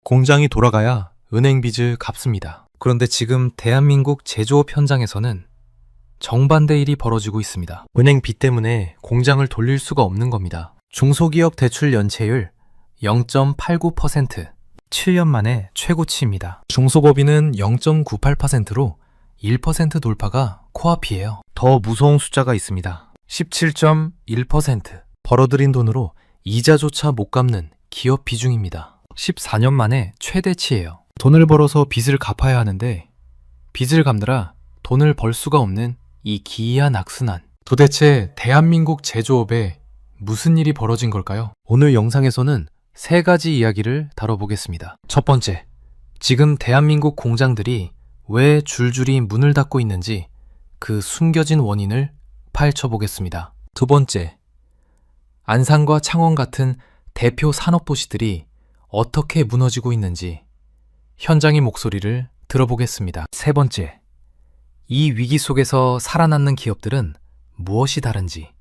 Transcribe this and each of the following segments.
공장이 돌아가야 은행 빚을 갚습니다. 그런데 지금 대한민국 제조업 현장에서는 정반대 일이 벌어지고 있습니다. 은행 빚 때문에 공장을 돌릴 수가 없는 겁니다. 중소기업 대출 연체율 0.89%, 7년 만에 최고치입니다. 중소법인은 0.98%로 1% 돌파가 코앞이에요. 더 무서운 숫자가 있습니다. 17.1%. 벌어들인 돈으로 이자조차 못 갚는 기업 비중입니다. 14년 만에 최대치예요. 돈을 벌어서 빚을 갚아야 하는데 빚을 갚느라 돈을 벌 수가 없는 이 기이한 악순환. 도대체 대한민국 제조업에 무슨 일이 벌어진 걸까요? 오늘 영상에서는 세 가지 이야기를 다뤄보겠습니다. 첫 번째, 지금 대한민국 공장들이 왜 줄줄이 문을 닫고 있는지 그 숨겨진 원인을 파헤쳐보겠습니다. 두 번째, 안산과 창원 같은 대표 산업도시들이 어떻게 무너지고 있는지 현장의 목소리를 들어보겠습니다. 세 번째, 이 위기 속에서 살아남는 기업들은 무엇이 다른지,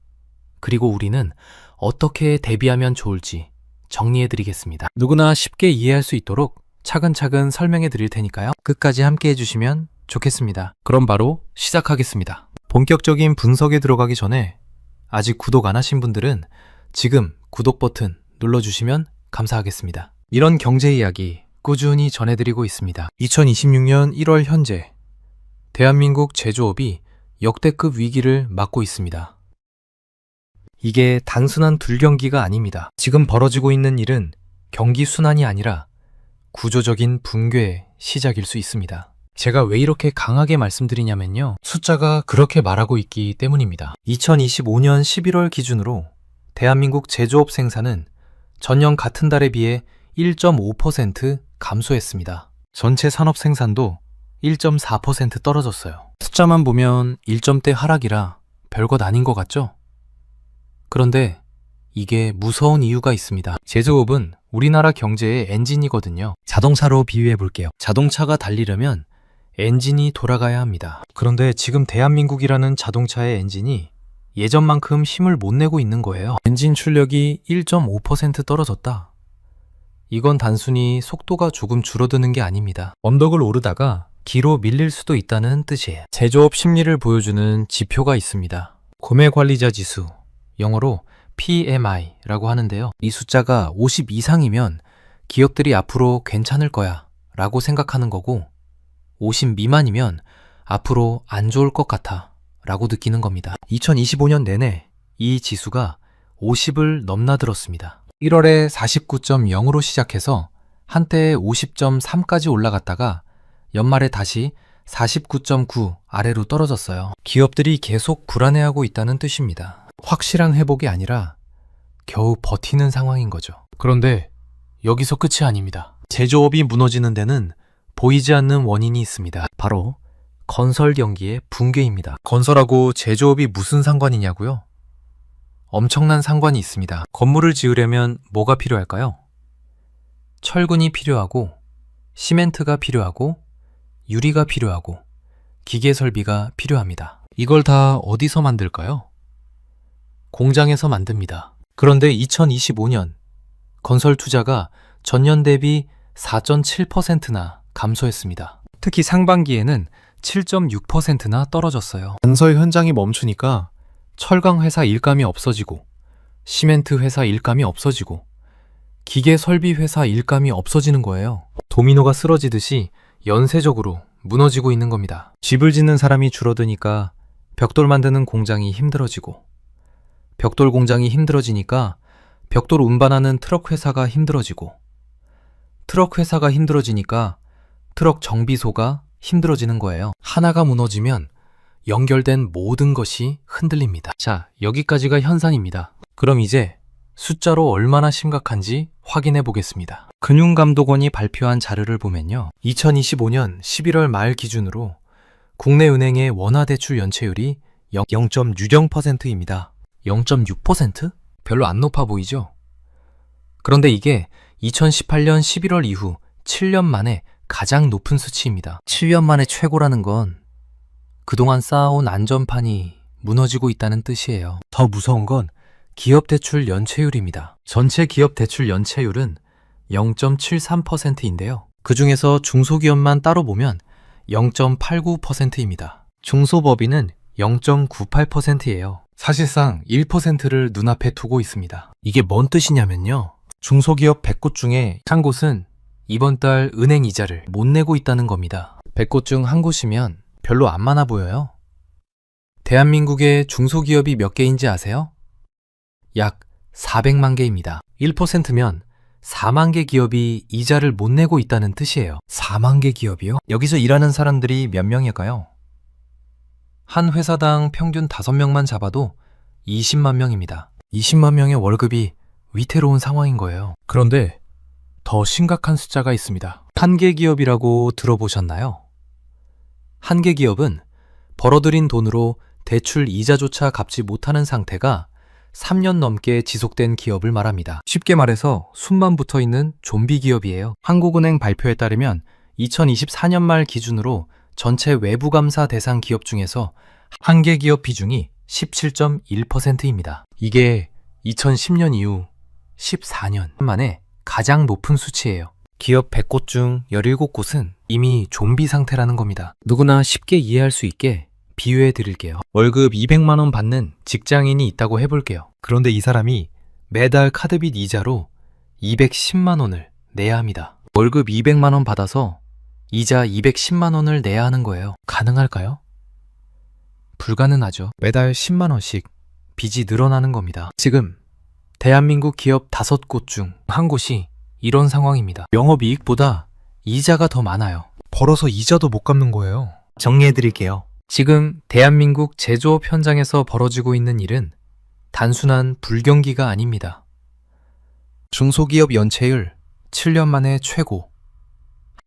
그리고 우리는 어떻게 대비하면 좋을지 정리해드리겠습니다. 누구나 쉽게 이해할 수 있도록 차근차근 설명해 드릴 테니까요. 끝까지 함께 해주시면 좋겠습니다. 그럼 바로 시작하겠습니다. 본격적인 분석에 들어가기 전에 아직 구독 안 하신 분들은 지금 구독 버튼 눌러주시면 감사하겠습니다. 이런 경제 이야기 꾸준히 전해드리고 있습니다. 2026년 1월 현재 대한민국 제조업이 역대급 위기를 맞고 있습니다. 이게 단순한 불경기가 아닙니다. 지금 벌어지고 있는 일은 경기 순환이 아니라 구조적인 붕괴의 시작일 수 있습니다. 제가 왜 이렇게 강하게 말씀드리냐면요. 숫자가 그렇게 말하고 있기 때문입니다. 2025년 11월 기준으로 대한민국 제조업 생산은 전년 같은 달에 비해 1.5% 감소했습니다. 전체 산업 생산도 1.4% 떨어졌어요. 숫자만 보면 1점대 하락이라 별것 아닌 것 같죠? 그런데 이게 무서운 이유가 있습니다. 제조업은 우리나라 경제의 엔진이거든요. 자동차로 비유해 볼게요. 자동차가 달리려면 엔진이 돌아가야 합니다. 그런데 지금 대한민국이라는 자동차의 엔진이 예전만큼 힘을 못 내고 있는 거예요. 엔진 출력이 1.5% 떨어졌다. 이건 단순히 속도가 조금 줄어드는 게 아닙니다. 언덕을 오르다가 기로 밀릴 수도 있다는 뜻이에요. 제조업 심리를 보여주는 지표가 있습니다. 구매관리자 지수, 영어로 PMI라고 하는데요. 이 숫자가 50 이상이면 기업들이 앞으로 괜찮을 거야 라고 생각하는 거고 50 미만이면 앞으로 안 좋을 것 같아 라고 느끼는 겁니다. 2025년 내내 이 지수가 50을 넘나들었습니다. 1월에 49.0으로 시작해서 한때 50.3까지 올라갔다가 연말에 다시 49.9 아래로 떨어졌어요. 기업들이 계속 불안해하고 있다는 뜻입니다. 확실한 회복이 아니라 겨우 버티는 상황인 거죠. 그런데 여기서 끝이 아닙니다. 제조업이 무너지는 데는 보이지 않는 원인이 있습니다. 바로 건설 경기의 붕괴입니다. 건설하고 제조업이 무슨 상관이냐고요? 엄청난 상관이 있습니다. 건물을 지으려면 뭐가 필요할까요? 철근이 필요하고 시멘트가 필요하고 유리가 필요하고 기계 설비가 필요합니다. 이걸 다 어디서 만들까요? 공장에서 만듭니다. 그런데 2025년 건설 투자가 전년 대비 4.7%나 감소했습니다. 특히 상반기에는 7.6%나 떨어졌어요. 건설 현장이 멈추니까 철강 회사 일감이 없어지고 시멘트 회사 일감이 없어지고 기계 설비 회사 일감이 없어지는 거예요. 도미노가 쓰러지듯이 연쇄적으로 무너지고 있는 겁니다. 집을 짓는 사람이 줄어드니까 벽돌 만드는 공장이 힘들어지고 벽돌 공장이 힘들어지니까 벽돌 운반하는 트럭 회사가 힘들어지고 트럭 회사가 힘들어지니까 트럭 정비소가 힘들어지는 거예요. 하나가 무너지면 연결된 모든 것이 흔들립니다. 자, 여기까지가 현상입니다. 그럼 이제 숫자로 얼마나 심각한지 확인해 보겠습니다. 금융감독원이 발표한 자료를 보면요. 2025년 11월 말 기준으로 국내 은행의 원화대출 연체율이 0.60%입니다. 0.6%? 별로 안 높아 보이죠? 그런데 이게 2018년 11월 이후 7년 만에 가장 높은 수치입니다. 7년 만에 최고라는 건 그동안 쌓아온 안전판이 무너지고 있다는 뜻이에요. 더 무서운 건 기업 대출 연체율입니다. 전체 기업 대출 연체율은 0.73%인데요. 그 중에서 중소기업만 따로 보면 0.89%입니다. 중소법인은 0.98%예요. 사실상 1%를 눈앞에 두고 있습니다. 이게 뭔 뜻이냐면요. 중소기업 100곳 중에 한 곳은 이번 달 은행 이자를 못 내고 있다는 겁니다. 100곳 중 한 곳이면 별로 안 많아 보여요. 대한민국의 중소기업이 몇 개인지 아세요? 약 400만 개입니다. 1%면 4만 개 기업이 이자를 못 내고 있다는 뜻이에요. 4만 개 기업이요? 여기서 일하는 사람들이 몇 명일까요? 한 회사당 평균 5명만 잡아도 20만 명입니다. 20만 명의 월급이 위태로운 상황인 거예요. 그런데 더 심각한 숫자가 있습니다. 한계 기업이라고 들어보셨나요? 한계 기업은 벌어들인 돈으로 대출 이자조차 갚지 못하는 상태가 3년 넘게 지속된 기업을 말합니다. 쉽게 말해서 숨만 붙어 있는 좀비 기업이에요. 한국은행 발표에 따르면 2024년 말 기준으로 전체 외부 감사 대상 기업 중에서 한계 기업 비중이 17.1%입니다. 이게 2010년 이후 14년 만에 가장 높은 수치예요. 기업 100곳 중 17곳은 이미 좀비 상태라는 겁니다. 누구나 쉽게 이해할 수 있게 비유해 드릴게요. 월급 200만 원 받는 직장인이 있다고 해볼게요. 그런데 이 사람이 매달 카드빚 이자로 210만 원을 내야 합니다. 월급 200만 원 받아서 이자 210만 원을 내야 하는 거예요. 가능할까요? 불가능하죠. 매달 10만 원씩 빚이 늘어나는 겁니다. 지금 대한민국 기업 5곳 중 한 곳이 이런 상황입니다. 영업이익보다 이자가 더 많아요. 벌어서 이자도 못 갚는 거예요. 정리해 드릴게요. 지금 대한민국 제조업 현장에서 벌어지고 있는 일은 단순한 불경기가 아닙니다. 중소기업 연체율 7년 만에 최고,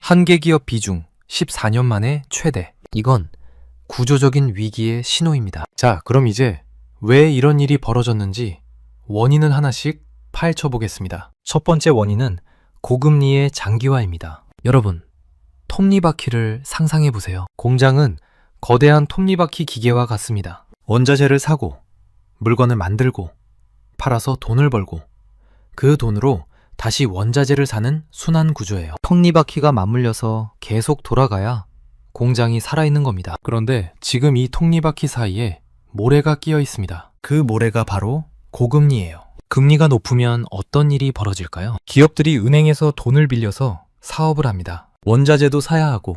한계기업 비중 14년 만에 최대. 이건 구조적인 위기의 신호입니다. 자, 그럼 이제 왜 이런 일이 벌어졌는지 원인을 하나씩 파헤쳐 보겠습니다. 첫 번째 원인은 고금리의 장기화입니다. 여러분, 톱니바퀴를 상상해 보세요. 공장은 거대한 톱니바퀴 기계와 같습니다. 원자재를 사고, 물건을 만들고, 팔아서 돈을 벌고, 그 돈으로 다시 원자재를 사는 순환 구조예요. 톱니바퀴가 맞물려서 계속 돌아가야 공장이 살아있는 겁니다. 그런데 지금 이 톱니바퀴 사이에 모래가 끼어 있습니다. 그 모래가 바로 고금리예요. 금리가 높으면 어떤 일이 벌어질까요? 기업들이 은행에서 돈을 빌려서 사업을 합니다. 원자재도 사야 하고,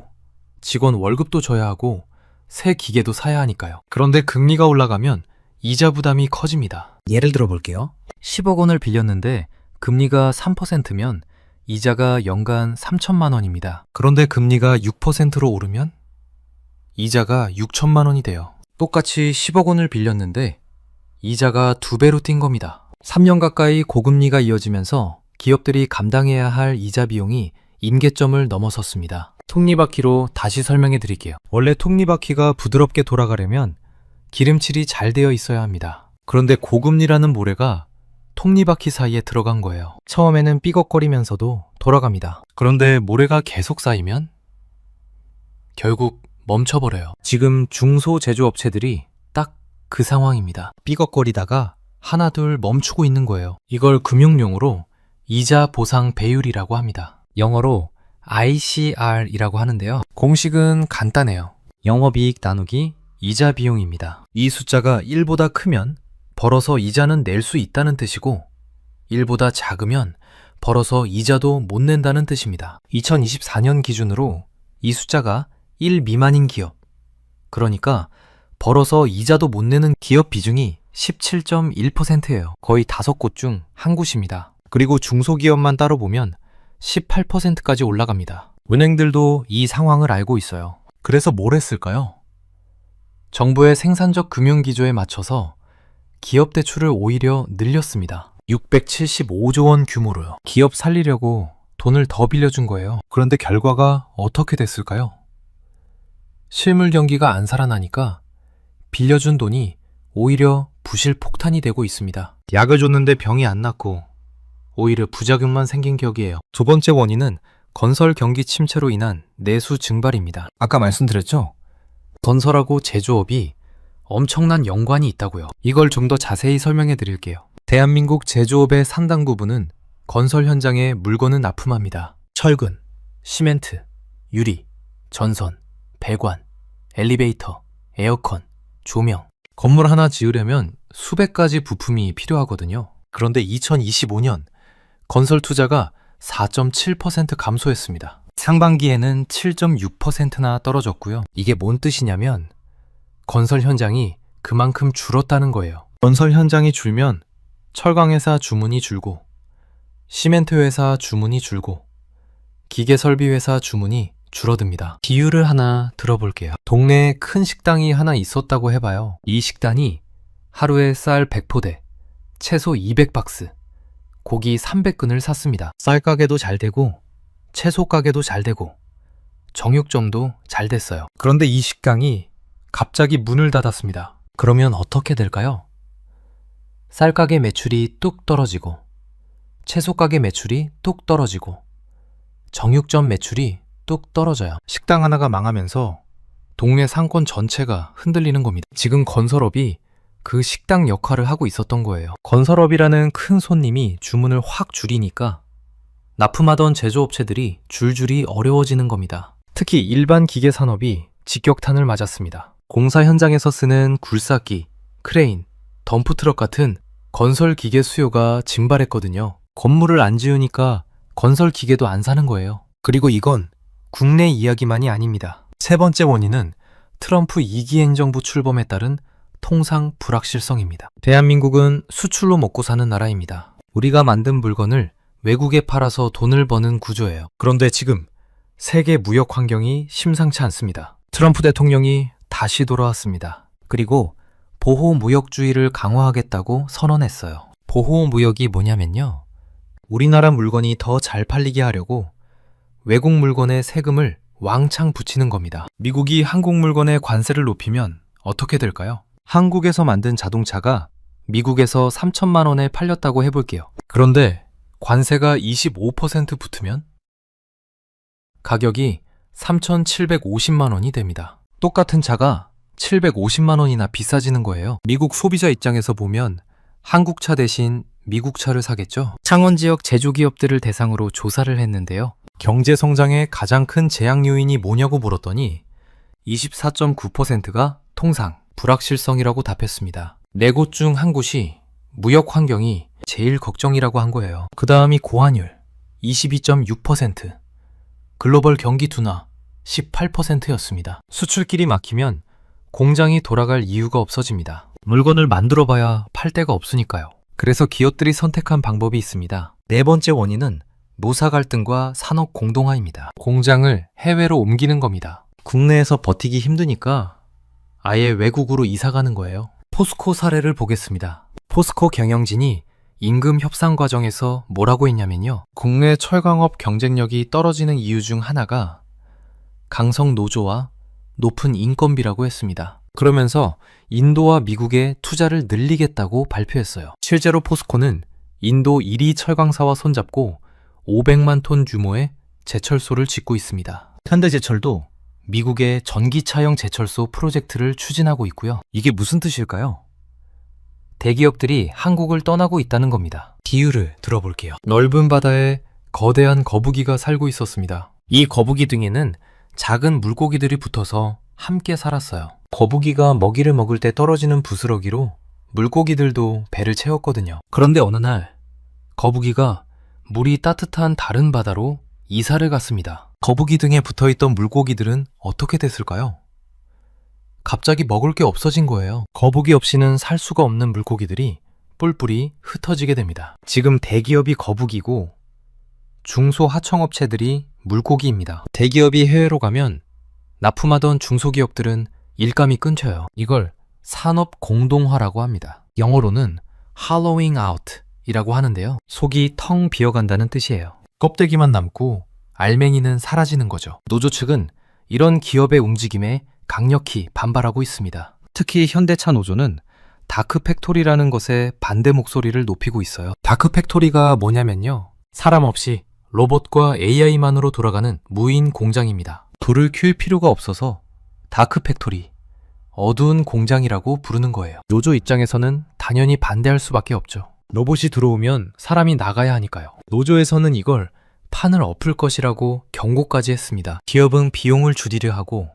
직원 월급도 줘야 하고, 새 기계도 사야 하니까요. 그런데 금리가 올라가면 이자 부담이 커집니다. 예를 들어 볼게요. 10억 원을 빌렸는데 금리가 3%면 이자가 연간 3천만 원입니다. 그런데 금리가 6%로 오르면 이자가 6천만 원이 돼요. 똑같이 10억 원을 빌렸는데 이자가 2배로 뛴 겁니다. 3년 가까이 고금리가 이어지면서 기업들이 감당해야 할 이자 비용이 임계점을 넘어섰습니다. 톱니바퀴로 다시 설명해 드릴게요. 원래 톱니바퀴가 부드럽게 돌아가려면 기름칠이 잘 되어 있어야 합니다. 그런데 고금리라는 모래가 톱니바퀴 사이에 들어간 거예요. 처음에는 삐걱거리면서도 돌아갑니다. 그런데 모래가 계속 쌓이면 결국 멈춰버려요. 지금 중소제조업체들이 딱 그 상황입니다. 삐걱거리다가 하나둘 멈추고 있는 거예요. 이걸 금융용어로 이자 보상 배율이라고 합니다. 영어로 ICR이라고 하는데요. 공식은 간단해요. 영업이익 나누기 이자 비용입니다. 이 숫자가 1보다 크면 벌어서 이자는 낼 수 있다는 뜻이고 1보다 작으면 벌어서 이자도 못 낸다는 뜻입니다. 2024년 기준으로 이 숫자가 1 미만인 기업, 그러니까 벌어서 이자도 못 내는 기업 비중이 17.1%예요. 거의 5곳 중 한 곳입니다. 그리고 중소기업만 따로 보면 18%까지 올라갑니다. 은행들도 이 상황을 알고 있어요. 그래서 뭘 했을까요? 정부의 생산적 금융 기조에 맞춰서 기업 대출을 오히려 늘렸습니다. 675조 원 규모로요. 기업 살리려고 돈을 더 빌려준 거예요. 그런데 결과가 어떻게 됐을까요? 실물 경기가 안 살아나니까 빌려준 돈이 오히려 부실 폭탄이 되고 있습니다. 약을 줬는데 병이 안 낫고 오히려 부작용만 생긴 격이에요. 두 번째 원인은 건설 경기 침체로 인한 내수 증발입니다. 아까 말씀드렸죠? 건설하고 제조업이 엄청난 연관이 있다고요. 이걸 좀 더 자세히 설명해 드릴게요. 대한민국 제조업의 상당 부분은 건설 현장에 물건은 납품합니다. 철근, 시멘트, 유리, 전선, 배관, 엘리베이터, 에어컨, 조명. 건물 하나 지으려면 수백 가지 부품이 필요하거든요. 그런데 2025년 건설 투자가 4.7% 감소했습니다. 상반기에는 7.6%나 떨어졌고요. 이게 뭔 뜻이냐면 건설 현장이 그만큼 줄었다는 거예요. 건설 현장이 줄면 철강회사 주문이 줄고, 시멘트 회사 주문이 줄고, 기계설비 회사 주문이 줄어듭니다. 비유를 하나 들어볼게요. 동네에 큰 식당이 하나 있었다고 해봐요. 이 식단이 하루에 쌀 100포대, 채소 200박스, 고기 300근을 샀습니다. 쌀 가게도 잘 되고, 채소 가게도 잘 되고, 정육점도 잘 됐어요. 그런데 이 식당이 갑자기 문을 닫았습니다. 그러면 어떻게 될까요? 쌀 가게 매출이 뚝 떨어지고, 채소 가게 매출이 뚝 떨어지고, 정육점 매출이 뚝 떨어져요. 식당 하나가 망하면서 동네 상권 전체가 흔들리는 겁니다. 지금 건설업이 그 식당 역할을 하고 있었던 거예요. 건설업이라는 큰 손님이 주문을 확 줄이니까 납품하던 제조업체들이 줄줄이 어려워지는 겁니다. 특히 일반 기계 산업이 직격탄을 맞았습니다. 공사 현장에서 쓰는 굴삭기, 크레인, 덤프트럭 같은 건설 기계 수요가 증발했거든요. 건물을 안 지으니까 건설 기계도 안 사는 거예요. 그리고 이건 국내 이야기만이 아닙니다. 세 번째 원인은 트럼프 2기 행정부 출범에 따른 통상 불확실성입니다. 대한민국은 수출로 먹고 사는 나라입니다. 우리가 만든 물건을 외국에 팔아서 돈을 버는 구조예요. 그런데 지금 세계 무역 환경이 심상치 않습니다. 트럼프 대통령이 다시 돌아왔습니다. 그리고 보호무역주의를 강화하겠다고 선언했어요. 보호무역이 뭐냐면요, 우리나라 물건이 더 잘 팔리게 하려고 외국 물건에 세금을 왕창 붙이는 겁니다. 미국이 한국 물건에 관세를 높이면 어떻게 될까요? 한국에서 만든 자동차가 미국에서 3천만 원에 팔렸다고 해볼게요. 그런데 관세가 25% 붙으면 가격이 3,750만 원이 됩니다. 똑같은 차가 750만 원이나 비싸지는 거예요. 미국 소비자 입장에서 보면 한국 차 대신 미국 차를 사겠죠. 창원 지역 제조기업들을 대상으로 조사를 했는데요. 경제 성장의 가장 큰 제약 요인이 뭐냐고 물었더니 24.9%가 통상 불확실성이라고 답했습니다. 네 곳 중 한 곳이 무역 환경이 제일 걱정이라고 한 거예요. 그 다음이 고환율 22.6%, 글로벌 경기 둔화 18%였습니다. 수출길이 막히면 공장이 돌아갈 이유가 없어집니다. 물건을 만들어 봐야 팔 데가 없으니까요. 그래서 기업들이 선택한 방법이 있습니다. 네 번째 원인은 노사 갈등과 산업 공동화입니다. 공장을 해외로 옮기는 겁니다. 국내에서 버티기 힘드니까 아예 외국으로 이사 가는 거예요. 포스코 사례를 보겠습니다. 포스코 경영진이 임금 협상 과정에서 뭐라고 했냐면요, 국내 철강업 경쟁력이 떨어지는 이유 중 하나가 강성 노조와 높은 인건비라고 했습니다. 그러면서 인도와 미국에 투자를 늘리겠다고 발표했어요. 실제로 포스코는 인도 1위 철강사와 손잡고 500만 톤 규모의 제철소를 짓고 있습니다. 현대제철도 미국의 전기차형 제철소 프로젝트를 추진하고 있고요. 이게 무슨 뜻일까요? 대기업들이 한국을 떠나고 있다는 겁니다. 비유를 들어볼게요. 넓은 바다에 거대한 거북이가 살고 있었습니다. 이 거북이 등에는 작은 물고기들이 붙어서 함께 살았어요. 거북이가 먹이를 먹을 때 떨어지는 부스러기로 물고기들도 배를 채웠거든요. 그런데 어느 날 거북이가 물이 따뜻한 다른 바다로 이사를 갔습니다. 거북이 등에 붙어있던 물고기들은 어떻게 됐을까요? 갑자기 먹을 게 없어진 거예요. 거북이 없이는 살 수가 없는 물고기들이 뿔뿔이 흩어지게 됩니다. 지금 대기업이 거북이고 중소하청업체들이 물고기입니다. 대기업이 해외로 가면 납품하던 중소기업들은 일감이 끊겨요. 이걸 산업 공동화라고 합니다. 영어로는 hollowing out 이라고 하는데요. 속이 텅 비어간다는 뜻이에요. 껍데기만 남고 알맹이는 사라지는 거죠. 노조 측은 이런 기업의 움직임에 강력히 반발하고 있습니다. 특히 현대차 노조는 다크팩토리라는 것에 반대 목소리를 높이고 있어요. 다크팩토리가 뭐냐면요, 사람 없이 로봇과 AI만으로 돌아가는 무인 공장입니다. 불을 켤 필요가 없어서 다크팩토리, 어두운 공장이라고 부르는 거예요. 노조 입장에서는 당연히 반대할 수밖에 없죠. 로봇이 들어오면 사람이 나가야 하니까요. 노조에서는 이걸 판을 엎을 것이라고 경고까지 했습니다. 기업은 비용을 줄이려 하고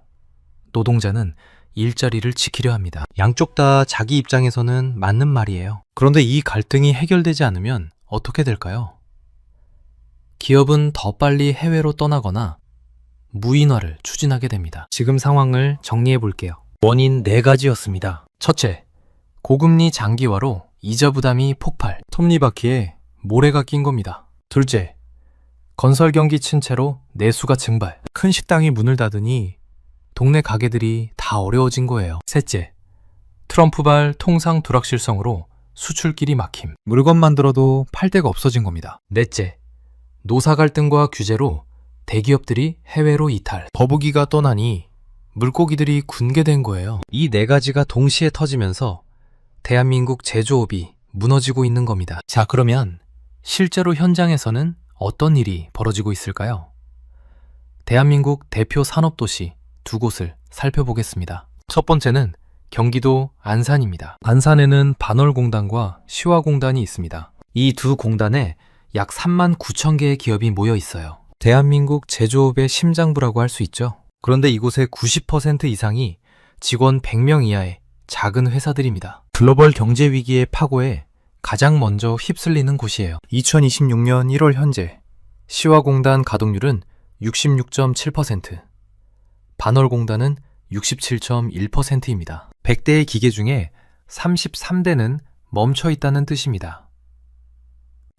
노동자는 일자리를 지키려 합니다. 양쪽 다 자기 입장에서는 맞는 말이에요. 그런데 이 갈등이 해결되지 않으면 어떻게 될까요? 기업은 더 빨리 해외로 떠나거나 무인화를 추진하게 됩니다. 지금 상황을 정리해 볼게요. 원인 4가지였습니다. 첫째, 고금리 장기화로 이자 부담이 폭발, 톱니바퀴에 모래가 낀 겁니다. 둘째, 건설 경기 침체로 내수가 증발, 큰 식당이 문을 닫으니 동네 가게들이 다 어려워진 거예요. 셋째, 트럼프발 통상 불확실성으로 수출길이 막힘, 물건만 들어도 팔 데가 없어진 겁니다. 넷째, 노사 갈등과 규제로 대기업들이 해외로 이탈, 거북이가 떠나니 물고기들이 군게 된 거예요. 이 4가지가 동시에 터지면서 대한민국 제조업이 무너지고 있는 겁니다. 자, 그러면 실제로 현장에서는 어떤 일이 벌어지고 있을까요? 대한민국 대표 산업도시 2곳을 살펴보겠습니다. 첫 번째는 경기도 안산입니다. 안산에는 반월공단과 시화공단이 있습니다. 이 두 공단에 약 3만 9천 개의 기업이 모여 있어요. 대한민국 제조업의 심장부라고 할 수 있죠. 그런데 이곳의 90% 이상이 직원 100명 이하의 작은 회사들입니다. 글로벌 경제 위기의 파고에 가장 먼저 휩쓸리는 곳이에요. 2026년 1월 현재 시화공단 가동률은 66.7%, 반월공단은 67.1%입니다. 100대의 기계 중에 33대는 멈춰 있다는 뜻입니다.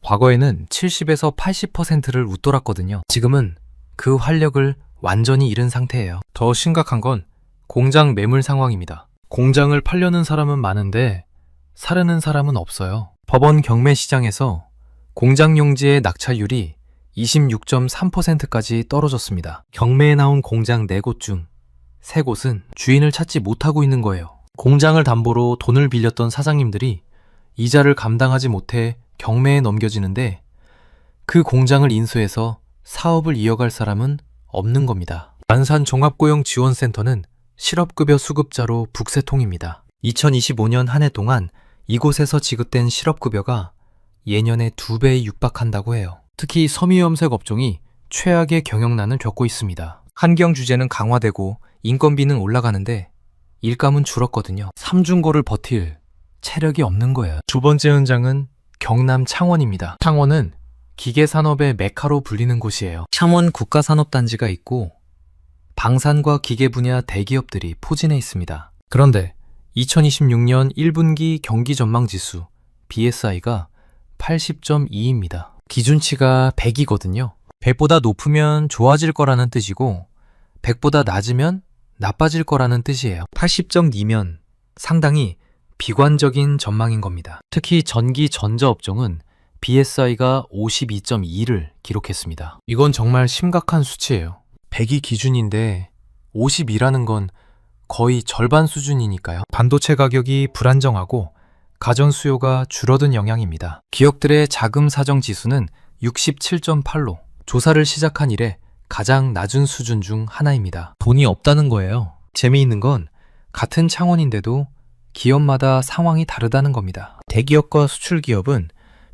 과거에는 70에서 80%를 웃돌았거든요. 지금은 그 활력을 완전히 잃은 상태예요. 더 심각한 건 공장 매물 상황입니다. 공장을 팔려는 사람은 많은데 사려는 사람은 없어요. 법원 경매 시장에서 공장 용지의 낙찰률이 26.3%까지 떨어졌습니다. 경매에 나온 공장 4곳 중 3곳은 주인을 찾지 못하고 있는 거예요. 공장을 담보로 돈을 빌렸던 사장님들이 이자를 감당하지 못해 경매에 넘겨지는데 그 공장을 인수해서 사업을 이어갈 사람은 없는 겁니다. 안산 종합고용지원센터는 실업급여 수급자로 북새통입니다. 2025년 한 해 동안 이곳에서 지급된 실업급여가 예년의 2배에 육박한다고 해요. 특히 섬유염색 업종이 최악의 경영난을 겪고 있습니다. 환경 규제는 강화되고 인건비는 올라가는데 일감은 줄었거든요. 삼중고를 버틸 체력이 없는 거예요. 두 번째 현장은 경남 창원입니다. 창원은 기계산업의 메카로 불리는 곳이에요. 창원 국가산업단지가 있고 방산과 기계 분야 대기업들이 포진해 있습니다. 그런데 2026년 1분기 경기 전망 지수 BSI가 80.2입니다. 기준치가 100이거든요. 100보다 높으면 좋아질 거라는 뜻이고 100보다 낮으면 나빠질 거라는 뜻이에요. 80.2면 상당히 비관적인 전망인 겁니다. 특히 전기 전자 업종은 BSI가 52.2를 기록했습니다. 이건 정말 심각한 수치예요. 100이 기준인데 52라는 건 거의 절반 수준이니까요. 반도체 가격이 불안정하고 가전 수요가 줄어든 영향입니다. 기업들의 자금 사정 지수는 67.8로 조사를 시작한 이래 가장 낮은 수준 중 하나입니다. 돈이 없다는 거예요. 재미있는 건 같은 창원인데도 기업마다 상황이 다르다는 겁니다. 대기업과 수출기업은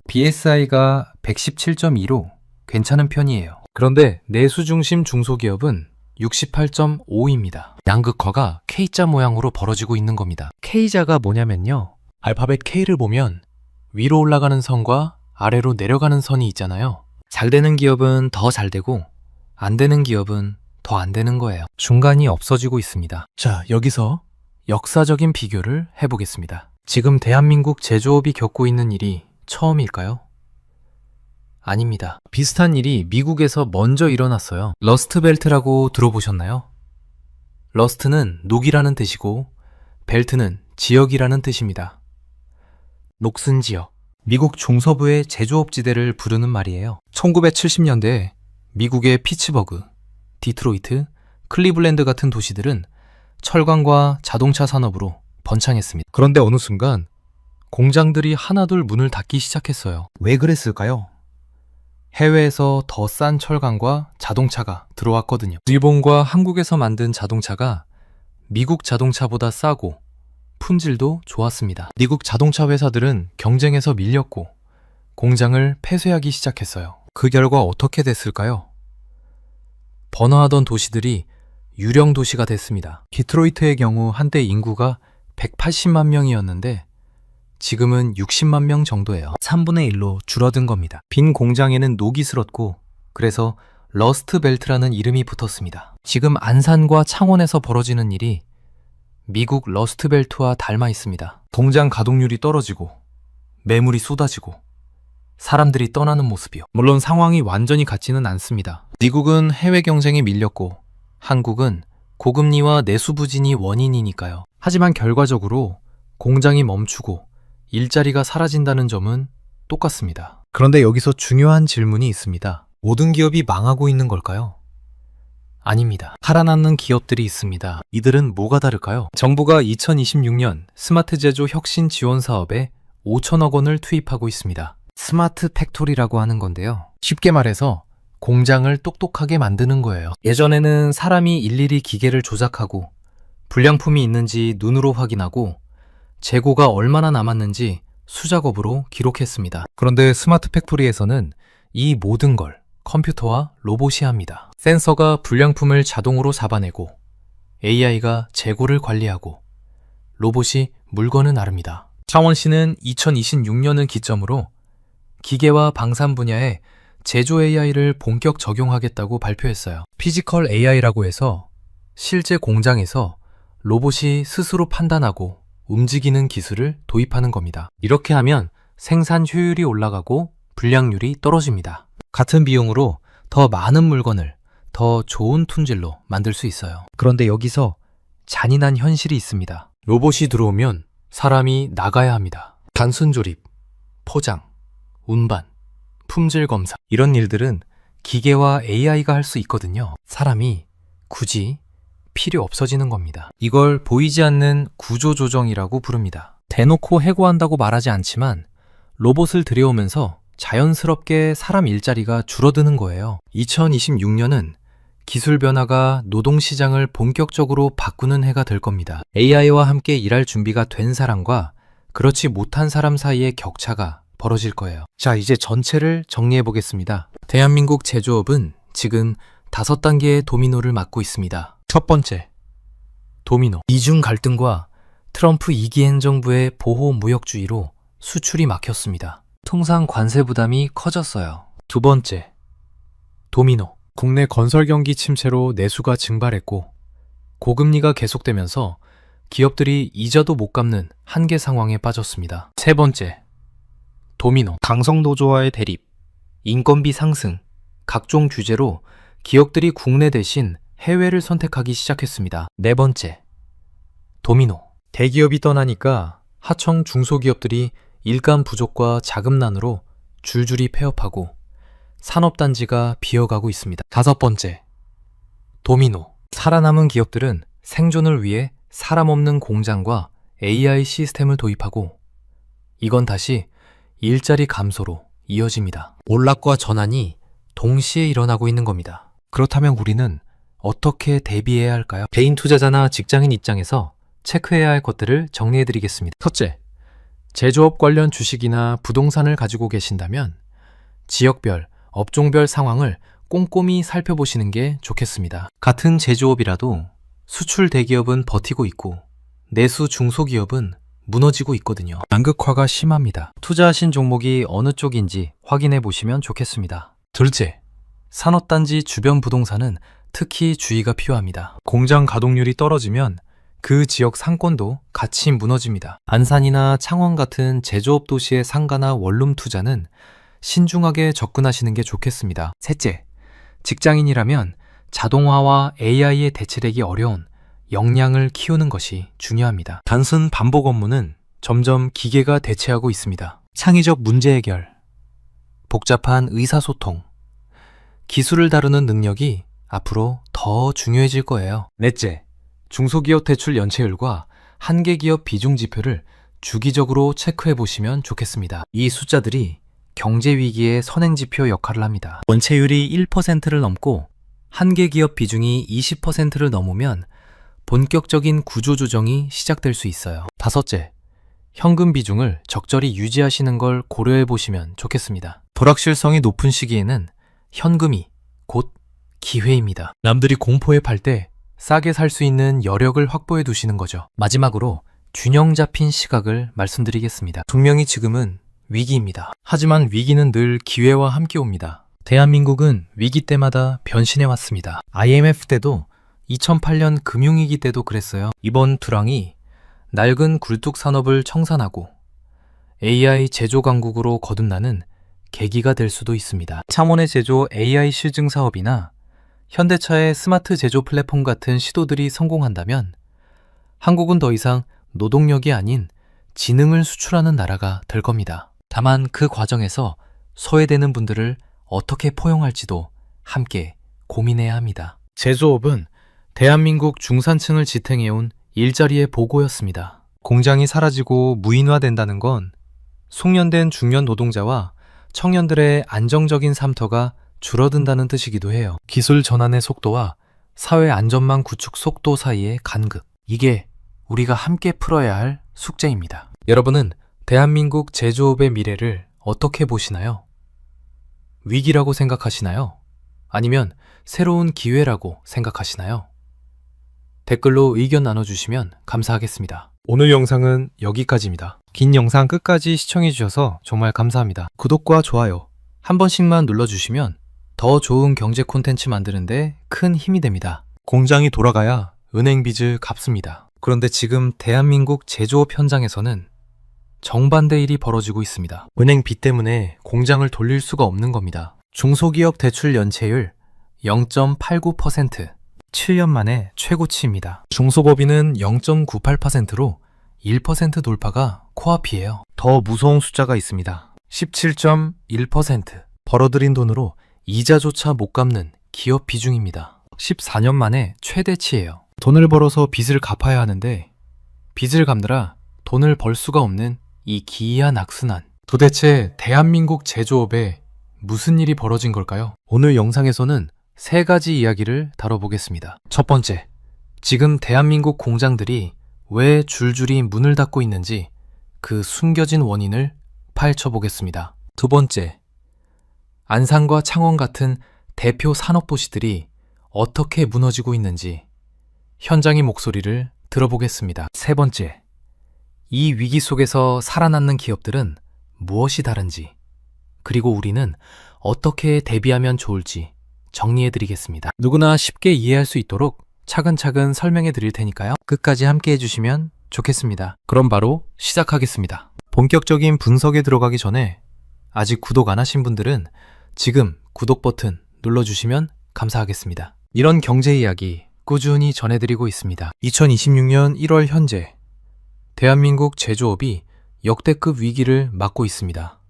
BSI가 117.2로 괜찮은 편이에요. 그런데 내수 중심 중소기업은 68.5입니다. 양극화가 K자 모양으로 벌어지고 있는 겁니다. K자가 뭐냐면요. 알파벳 K를 보면 위로 올라가는 선과 아래로 내려가는 선이 있잖아요. 잘 되는 기업은 더 잘 되고 안 되는 기업은 더 안 되는 거예요. 중간이 없어지고 있습니다. 자, 여기서 역사적인 비교를 해보겠습니다. 지금 대한민국 제조업이 겪고 있는 일이 처음일까요? 아닙니다. 비슷한 일이 미국에서 먼저 일어났어요. 러스트벨트라고 들어보셨나요? 러스트는 녹이라는 뜻이고 벨트는 지역이라는 뜻입니다. 녹슨 지역, 미국 중서부의 제조업지대를 부르는 말이에요. 1970년대에 미국의 피츠버그, 디트로이트, 클리블랜드 같은 도시들은 철강과 자동차 산업으로 번창했습니다. 그런데 어느 순간 공장들이 하나둘 문을 닫기 시작했어요. 왜 그랬을까요? 해외에서 더 싼 철강과 자동차가 들어왔거든요. 일본과 한국에서 만든 자동차가 미국 자동차보다 싸고 품질도 좋았습니다. 미국 자동차 회사들은 경쟁에서 밀렸고 공장을 폐쇄하기 시작했어요. 그 결과 어떻게 됐을까요? 번화하던 도시들이 유령 도시가 됐습니다. 디트로이트의 경우 한때 인구가 180만 명이었는데 지금은 60만 명 정도예요. 3분의 1로 줄어든 겁니다. 빈 공장에는 녹이 슬었고 그래서 러스트 벨트라는 이름이 붙었습니다. 지금 안산과 창원에서 벌어지는 일이 미국 러스트 벨트와 닮아 있습니다. 공장 가동률이 떨어지고 매물이 쏟아지고 사람들이 떠나는 모습이요. 물론 상황이 완전히 같지는 않습니다. 미국은 해외 경쟁에 밀렸고 한국은 고금리와 내수 부진이 원인이니까요. 하지만 결과적으로 공장이 멈추고 일자리가 사라진다는 점은 똑같습니다. 그런데 여기서 중요한 질문이 있습니다. 모든 기업이 망하고 있는 걸까요? 아닙니다. 살아남는 기업들이 있습니다. 이들은 뭐가 다를까요? 정부가 2026년 스마트 제조 혁신 지원 사업에 5천억 원을 투입하고 있습니다. 스마트 팩토리라고 하는 건데요. 쉽게 말해서 공장을 똑똑하게 만드는 거예요. 예전에는 사람이 일일이 기계를 조작하고 불량품이 있는지 눈으로 확인하고 재고가 얼마나 남았는지 수작업으로 기록했습니다. 그런데 스마트 팩토리에서는 이 모든 걸 컴퓨터와 로봇이 합니다. 센서가 불량품을 자동으로 잡아내고 AI가 재고를 관리하고 로봇이 물건을 나릅니다. 창원시는 2026년을 기점으로 기계와 방산 분야에 제조 AI를 본격 적용하겠다고 발표했어요. 피지컬 AI라고 해서 실제 공장에서 로봇이 스스로 판단하고 움직이는 기술을 도입하는 겁니다. 이렇게 하면 생산 효율이 올라가고 불량률이 떨어집니다. 같은 비용으로 더 많은 물건을 더 좋은 품질로 만들 수 있어요. 그런데 여기서 잔인한 현실이 있습니다. 로봇이 들어오면 사람이 나가야 합니다. 단순 조립, 포장, 운반, 품질 검사 이런 일들은 기계와 AI가 할 수 있거든요. 사람이 굳이 필요 없어지는 겁니다. 이걸 보이지 않는 구조조정이라고 부릅니다. 대놓고 해고한다고 말하지 않지만 로봇을 들여오면서 자연스럽게 사람 일자리가 줄어드는 거예요. 2026년은 기술 변화가 노동시장을 본격적으로 바꾸는 해가 될 겁니다. AI와 함께 일할 준비가 된 사람과 그렇지 못한 사람 사이의 격차가 벌어질 거예요. 자, 이제 전체를 정리해 보겠습니다. 대한민국 제조업은 지금 5단계의 도미노를 맞고 있습니다. 첫 번째, 도미노. 이중 갈등과 트럼프 2기 행정부의 보호 무역주의로 수출이 막혔습니다. 통상 관세 부담이 커졌어요. 두 번째, 도미노. 국내 건설 경기 침체로 내수가 증발했고 고금리가 계속되면서 기업들이 이자도 못 갚는 한계 상황에 빠졌습니다. 세 번째, 도미노. 강성노조와의 대립, 인건비 상승, 각종 규제로 기업들이 국내 대신 해외를 선택하기 시작했습니다. 네 번째, 도미노. 대기업이 떠나니까 하청 중소기업들이 일감 부족과 자금난으로 줄줄이 폐업하고 산업단지가 비어가고 있습니다. 다섯 번째, 도미노. 살아남은 기업들은 생존을 위해 사람 없는 공장과 AI 시스템을 도입하고 이건 다시 일자리 감소로 이어집니다. 몰락과 전환이 동시에 일어나고 있는 겁니다. 그렇다면 우리는 어떻게 대비해야 할까요? 개인 투자자나 직장인 입장에서 체크해야 할 것들을 정리해드리겠습니다. 첫째, 제조업 관련 주식이나 부동산을 가지고 계신다면 지역별, 업종별 상황을 꼼꼼히 살펴보시는 게 좋겠습니다. 같은 제조업이라도 수출 대기업은 버티고 있고 내수 중소기업은 무너지고 있거든요. 양극화가 심합니다. 투자하신 종목이 어느 쪽인지 확인해 보시면 좋겠습니다. 둘째, 산업단지 주변 부동산은 특히 주의가 필요합니다. 공장 가동률이 떨어지면 그 지역 상권도 같이 무너집니다. 안산이나 창원 같은 제조업 도시의 상가나 원룸 투자는 신중하게 접근하시는 게 좋겠습니다. 셋째, 직장인이라면 자동화와 AI에 대체되기 어려운 역량을 키우는 것이 중요합니다. 단순 반복 업무는 점점 기계가 대체하고 있습니다. 창의적 문제 해결, 복잡한 의사소통, 기술을 다루는 능력이 앞으로 더 중요해질 거예요. 넷째, 중소기업 대출 연체율과 한계기업 비중 지표를 주기적으로 체크해 보시면 좋겠습니다. 이 숫자들이 경제위기의 선행지표 역할을 합니다. 연체율이 1%를 넘고 한계기업 비중이 20%를 넘으면 본격적인 구조조정이 시작될 수 있어요. 다섯째, 현금 비중을 적절히 유지하시는 걸 고려해 보시면 좋겠습니다. 불확실성이 높은 시기에는 현금이 곧 기회입니다. 남들이 공포에 팔 때 싸게 살 수 있는 여력을 확보해 두시는 거죠. 마지막으로 균형 잡힌 시각을 말씀드리겠습니다. 분명히 지금은 위기입니다. 하지만 위기는 늘 기회와 함께 옵니다. 대한민국은 위기 때마다 변신해 왔습니다. IMF 때도 2008년 금융위기 때도 그랬어요. 이번 두랑이 낡은 굴뚝 산업을 청산하고 AI 제조 강국으로 거듭나는 계기가 될 수도 있습니다. 창원의 제조 AI 실증 사업이나 현대차의 스마트 제조 플랫폼 같은 시도들이 성공한다면 한국은 더 이상 노동력이 아닌 지능을 수출하는 나라가 될 겁니다. 다만 그 과정에서 소외되는 분들을 어떻게 포용할지도 함께 고민해야 합니다. 제조업은 대한민국 중산층을 지탱해온 일자리의 보고였습니다. 공장이 사라지고 무인화된다는 건 숙련된 중년 노동자와 청년들의 안정적인 삶터가 줄어든다는 뜻이기도 해요. 기술 전환의 속도와 사회 안전망 구축 속도 사이의 간극. 이게 우리가 함께 풀어야 할 숙제입니다. 여러분은 대한민국 제조업의 미래를 어떻게 보시나요? 위기라고 생각하시나요? 아니면 새로운 기회라고 생각하시나요? 댓글로 의견 나눠주시면 감사하겠습니다. 오늘 영상은 여기까지입니다. 긴 영상 끝까지 시청해주셔서 정말 감사합니다. 구독과 좋아요 한 번씩만 눌러주시면 더 좋은 경제 콘텐츠 만드는데 큰 힘이 됩니다. 공장이 돌아가야 은행 빚을 갚습니다. 그런데 지금 대한민국 제조업 현장에서는 정반대 일이 벌어지고 있습니다. 은행 빚 때문에 공장을 돌릴 수가 없는 겁니다. 중소기업 대출 연체율 0.89%, 7년 만에 최고치입니다. 중소법인은 0.98%로 1% 돌파가 코앞이에요. 더 무서운 숫자가 있습니다. 17.1%. 벌어들인 돈으로 이자조차 못 갚는 기업 비중입니다. 14년 만에 최대치예요. 돈을 벌어서 빚을 갚아야 하는데 빚을 갚느라 돈을 벌 수가 없는 이 기이한 악순환. 도대체 대한민국 제조업에 무슨 일이 벌어진 걸까요? 오늘 영상에서는 세 가지 이야기를 다뤄보겠습니다. 첫 번째, 지금 대한민국 공장들이 왜 줄줄이 문을 닫고 있는지 그 숨겨진 원인을 파헤쳐보겠습니다. 두 번째, 안산과 창원 같은 대표 산업도시들이 어떻게 무너지고 있는지 현장의 목소리를 들어보겠습니다. 세 번째, 이 위기 속에서 살아남는 기업들은 무엇이 다른지, 그리고 우리는 어떻게 대비하면 좋을지 정리해드리겠습니다. 누구나 쉽게 이해할 수 있도록 차근차근 설명해 드릴 테니까요. 끝까지 함께 해주시면 좋겠습니다. 그럼 바로 시작하겠습니다. 본격적인 분석에 들어가기 전에 아직 구독 안 하신 분들은 지금 구독 버튼 눌러주시면 감사하겠습니다. 이런 경제 이야기 꾸준히 전해드리고 있습니다. 2026년 1월 현재 대한민국 제조업이 역대급 위기를 맞고 있습니다.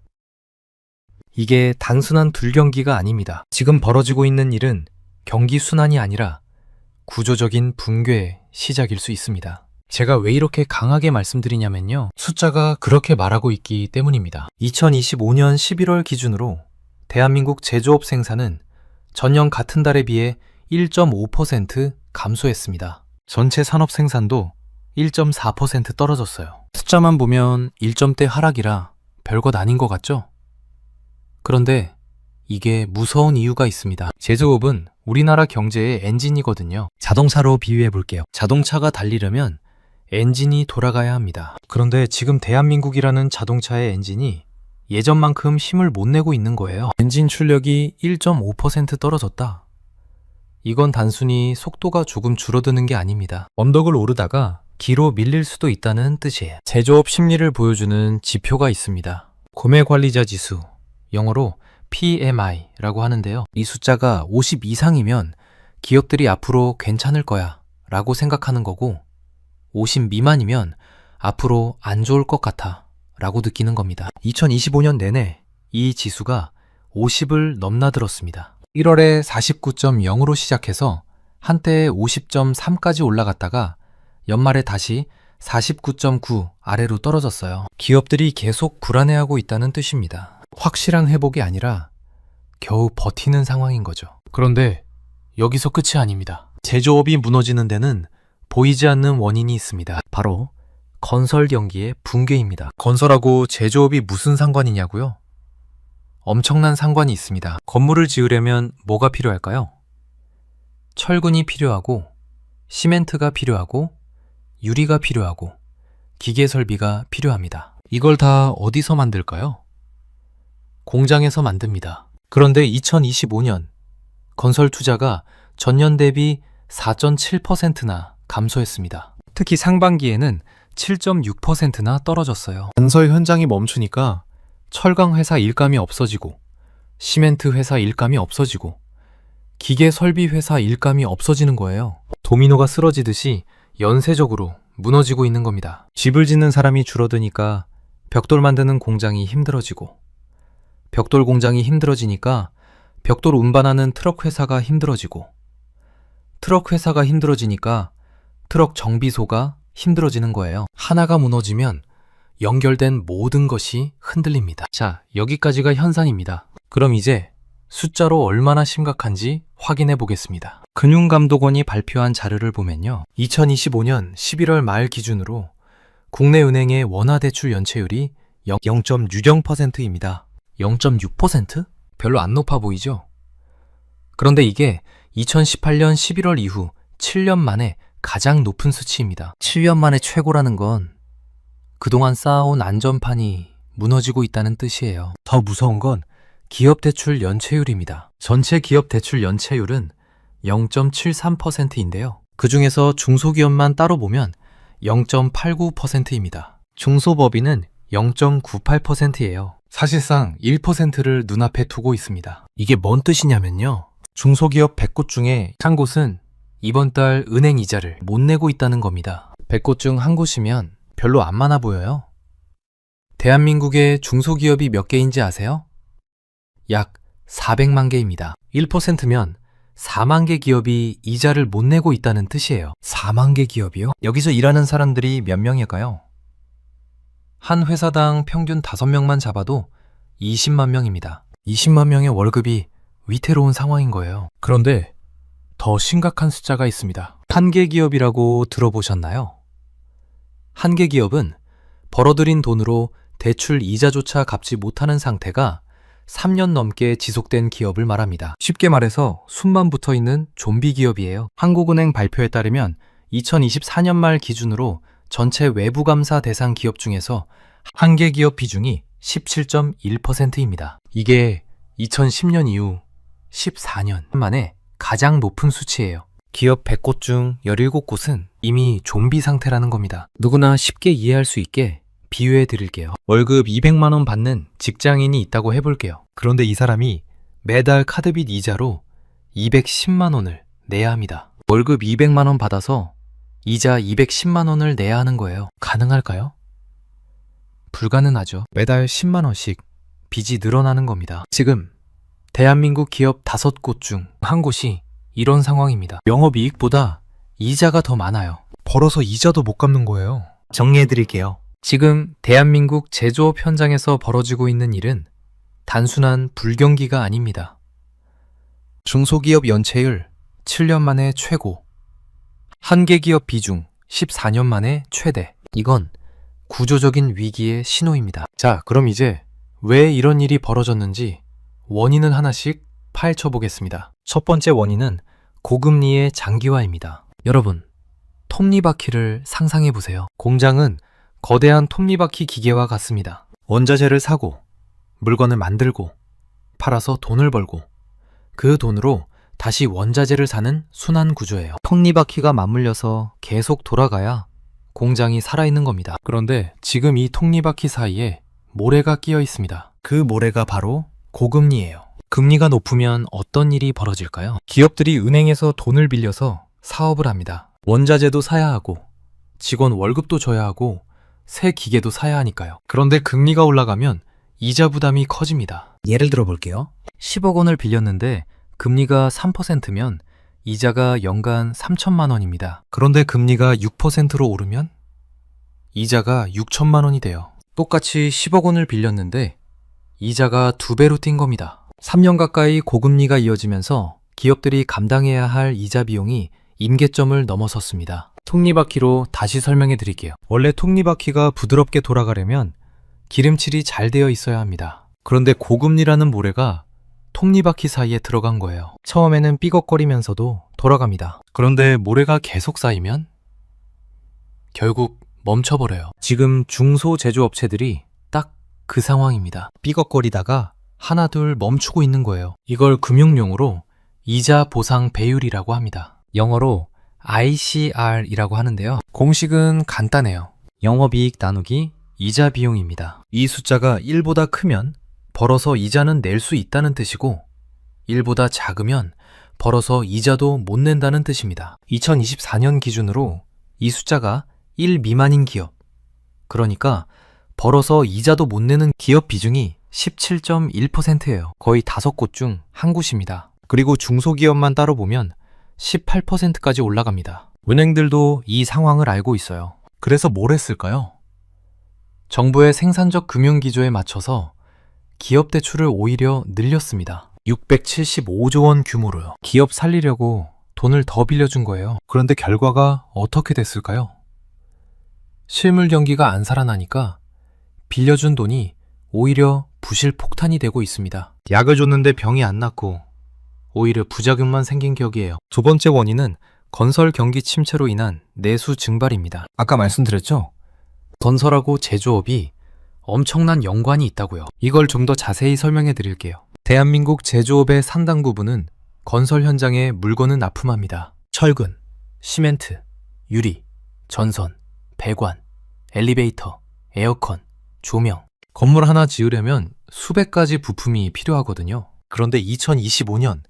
이게 단순한 불경기가 아닙니다. 지금 벌어지고 있는 일은 경기 순환이 아니라 구조적인 붕괴의 시작일 수 있습니다. 제가 왜 이렇게 강하게 말씀드리냐면요. 숫자가 그렇게 말하고 있기 때문입니다. 2025년 11월 기준으로 대한민국 제조업 생산은 전년 같은 달에 비해 1.5% 감소했습니다. 전체 산업 생산도 1.4% 떨어졌어요. 숫자만 보면 1점대 하락이라 별것 아닌 것 같죠? 그런데 이게 무서운 이유가 있습니다. 제조업은 우리나라 경제의 엔진이거든요. 자동차로 비유해 볼게요. 자동차가 달리려면 엔진이 돌아가야 합니다. 그런데 지금 대한민국이라는 자동차의 엔진이 예전만큼 힘을 못 내고 있는 거예요. 엔진 출력이 1.5% 떨어졌다. 이건 단순히 속도가 조금 줄어드는 게 아닙니다. 언덕을 오르다가 뒤로 밀릴 수도 있다는 뜻이에요. 제조업 심리를 보여주는 지표가 있습니다. 구매관리자 지수, 영어로 PMI라고 하는데요. 이 숫자가 50 이상이면 기업들이 앞으로 괜찮을 거야 라고 생각하는 거고 50 미만이면 앞으로 안 좋을 것 같아 라고 느끼는 겁니다. 2025년 내내 이 지수가 50을 넘나들었습니다. 1월에 49.0으로 시작해서 한때 50.3까지 올라갔다가 연말에 다시 49.9 아래로 떨어졌어요. 기업들이 계속 불안해하고 있다는 뜻입니다. 확실한 회복이 아니라 겨우 버티는 상황인 거죠. 그런데 여기서 끝이 아닙니다. 제조업이 무너지는 데는 보이지 않는 원인이 있습니다. 바로 건설 경기의 붕괴입니다. 건설하고 제조업이 무슨 상관이냐고요? 엄청난 상관이 있습니다. 건물을 지으려면 뭐가 필요할까요? 철근이 필요하고, 시멘트가 필요하고, 유리가 필요하고, 기계 설비가 필요합니다. 이걸 다 어디서 만들까요? 공장에서 만듭니다. 그런데 2025년 건설 투자가 전년 대비 4.7%나 감소했습니다. 특히 상반기에는 7.6%나 떨어졌어요. 건설 현장이 멈추니까 철강 회사 일감이 없어지고, 시멘트 회사 일감이 없어지고, 기계 설비 회사 일감이 없어지는 거예요. 도미노가 쓰러지듯이 연쇄적으로 무너지고 있는 겁니다. 집을 짓는 사람이 줄어드니까 벽돌 만드는 공장이 힘들어지고, 벽돌 공장이 힘들어지니까 벽돌 운반하는 트럭 회사가 힘들어지고, 트럭 회사가 힘들어지니까 트럭 정비소가 힘들어지는 거예요. 하나가 무너지면 연결된 모든 것이 흔들립니다. 자, 여기까지가 현상입니다. 그럼 이제 숫자로 얼마나 심각한지 확인해 보겠습니다. 금융감독원이 발표한 자료를 보면요. 2025년 11월 말 기준으로 국내 은행의 원화대출 연체율이 0.60%입니다. 0.6%? 별로 안 높아 보이죠? 그런데 이게 2018년 11월 이후 7년 만에 가장 높은 수치입니다. 7년 만에 최고라는 건 그동안 쌓아온 안전판이 무너지고 있다는 뜻이에요. 더 무서운 건 기업 대출 연체율입니다. 전체 기업 대출 연체율은 0.73%인데요. 그 중에서 중소기업만 따로 보면 0.89%입니다. 중소법인은 0.98%예요. 사실상 1%를 눈앞에 두고 있습니다. 이게 뭔 뜻이냐면요. 중소기업 100곳 중에 한 곳은 이번 달 은행 이자를 못 내고 있다는 겁니다. 100곳 중 한 곳이면 별로 안 많아 보여요. 대한민국의 중소기업이 몇 개인지 아세요? 약 400만 개입니다. 1%면 4만 개 기업이 이자를 못 내고 있다는 뜻이에요. 4만 개 기업이요? 여기서 일하는 사람들이 몇 명일까요? 한 회사당 평균 5명만 잡아도 20만 명입니다. 20만 명의 월급이 위태로운 상황인 거예요. 그런데 더 심각한 숫자가 있습니다. 한계 기업이라고 들어보셨나요? 한계 기업은 벌어들인 돈으로 대출 이자조차 갚지 못하는 상태가 3년 넘게 지속된 기업을 말합니다. 쉽게 말해서 숨만 붙어 있는 좀비 기업이에요. 한국은행 발표에 따르면 2024년 말 기준으로 전체 외부 감사 대상 기업 중에서 한계 기업 비중이 17.1%입니다. 이게 2010년 이후 14년 만에 가장 높은 수치예요. 기업 100곳 중 17곳은 이미 좀비 상태라는 겁니다. 누구나 쉽게 이해할 수 있게 비유해 드릴게요. 월급 200만 원 받는 직장인이 있다고 해볼게요. 그런데 이 사람이 매달 카드빚 이자로 210만 원을 내야 합니다. 월급 200만 원 받아서 이자 210만 원을 내야 하는 거예요. 가능할까요? 불가능하죠. 매달 10만 원씩 빚이 늘어나는 겁니다. 지금 대한민국 기업 5곳 중 한 곳이 이런 상황입니다. 영업이익보다 이자가 더 많아요. 벌어서 이자도 못 갚는 거예요. 정리해 드릴게요. 지금 대한민국 제조업 현장에서 벌어지고 있는 일은 단순한 불경기가 아닙니다. 중소기업 연체율 7년 만에 최고, 한계기업 비중 14년 만에 최대. 이건 구조적인 위기의 신호입니다. 자, 그럼 이제 왜 이런 일이 벌어졌는지 원인은 하나씩 파헤쳐 보겠습니다. 첫 번째 원인은 고금리의 장기화입니다. 여러분, 톱니바퀴를 상상해 보세요. 공장은 거대한 톱니바퀴 기계와 같습니다. 원자재를 사고, 물건을 만들고, 팔아서 돈을 벌고, 그 돈으로 다시 원자재를 사는 순환 구조예요. 톱니바퀴가 맞물려서 계속 돌아가야 공장이 살아있는 겁니다. 그런데 지금 이 톱니바퀴 사이에 모래가 끼어 있습니다. 그 모래가 바로 고금리예요. 금리가 높으면 어떤 일이 벌어질까요? 기업들이 은행에서 돈을 빌려서 사업을 합니다. 원자재도 사야 하고, 직원 월급도 줘야 하고, 새 기계도 사야 하니까요. 그런데 금리가 올라가면 이자 부담이 커집니다. 예를 들어 볼게요. 10억 원을 빌렸는데 금리가 3%면 이자가 연간 3천만 원입니다. 그런데 금리가 6%로 오르면 이자가 6천만 원이 돼요. 똑같이 10억 원을 빌렸는데 이자가 2배로 뛴 겁니다. 3년 가까이 고금리가 이어지면서 기업들이 감당해야 할 이자 비용이 임계점을 넘어섰습니다. 톱니바퀴로 다시 설명해 드릴게요. 원래 톱니바퀴가 부드럽게 돌아가려면 기름칠이 잘 되어 있어야 합니다. 그런데 고금리라는 모래가 톱니바퀴 사이에 들어간 거예요. 처음에는 삐걱거리면서도 돌아갑니다. 그런데 모래가 계속 쌓이면 결국 멈춰버려요. 지금 중소제조업체들이 딱 그 상황입니다. 삐걱거리다가 하나둘 멈추고 있는 거예요. 이걸 금융용어로 이자 보상 배율이라고 합니다. 영어로 ICR이라고 하는데요. 공식은 간단해요. 영업이익 나누기 이자 비용입니다. 이 숫자가 1보다 크면 벌어서 이자는 낼 수 있다는 뜻이고 1보다 작으면 벌어서 이자도 못 낸다는 뜻입니다. 2024년 기준으로 이 숫자가 1 미만인 기업, 그러니까 벌어서 이자도 못 내는 기업 비중이 17.1%예요. 거의 5곳 중 한 곳입니다. 그리고 중소기업만 따로 보면 18%까지 올라갑니다. 은행들도 이 상황을 알고 있어요. 그래서 뭘 했을까요? 정부의 생산적 금융기조에 맞춰서 기업 대출을 오히려 늘렸습니다. 675조 원 규모로요. 기업 살리려고 돈을 더 빌려준 거예요. 그런데 결과가 어떻게 됐을까요? 실물 경기가 안 살아나니까 빌려준 돈이 오히려 부실 폭탄이 되고 있습니다. 약을 줬는데 병이 안 낫고 오히려 부작용만 생긴 격이에요. 두 번째 원인은 건설 경기 침체로 인한 내수 증발입니다. 아까 말씀드렸죠? 건설하고 제조업이 엄청난 연관이 있다고요. 이걸 좀 더 자세히 설명해 드릴게요. 대한민국 제조업의 상당 부분은 건설 현장에 물건을 납품합니다. 철근, 시멘트, 유리, 전선, 배관, 엘리베이터, 에어컨, 조명. 건물 하나 지으려면 수백 가지 부품이 필요하거든요. 그런데 2025년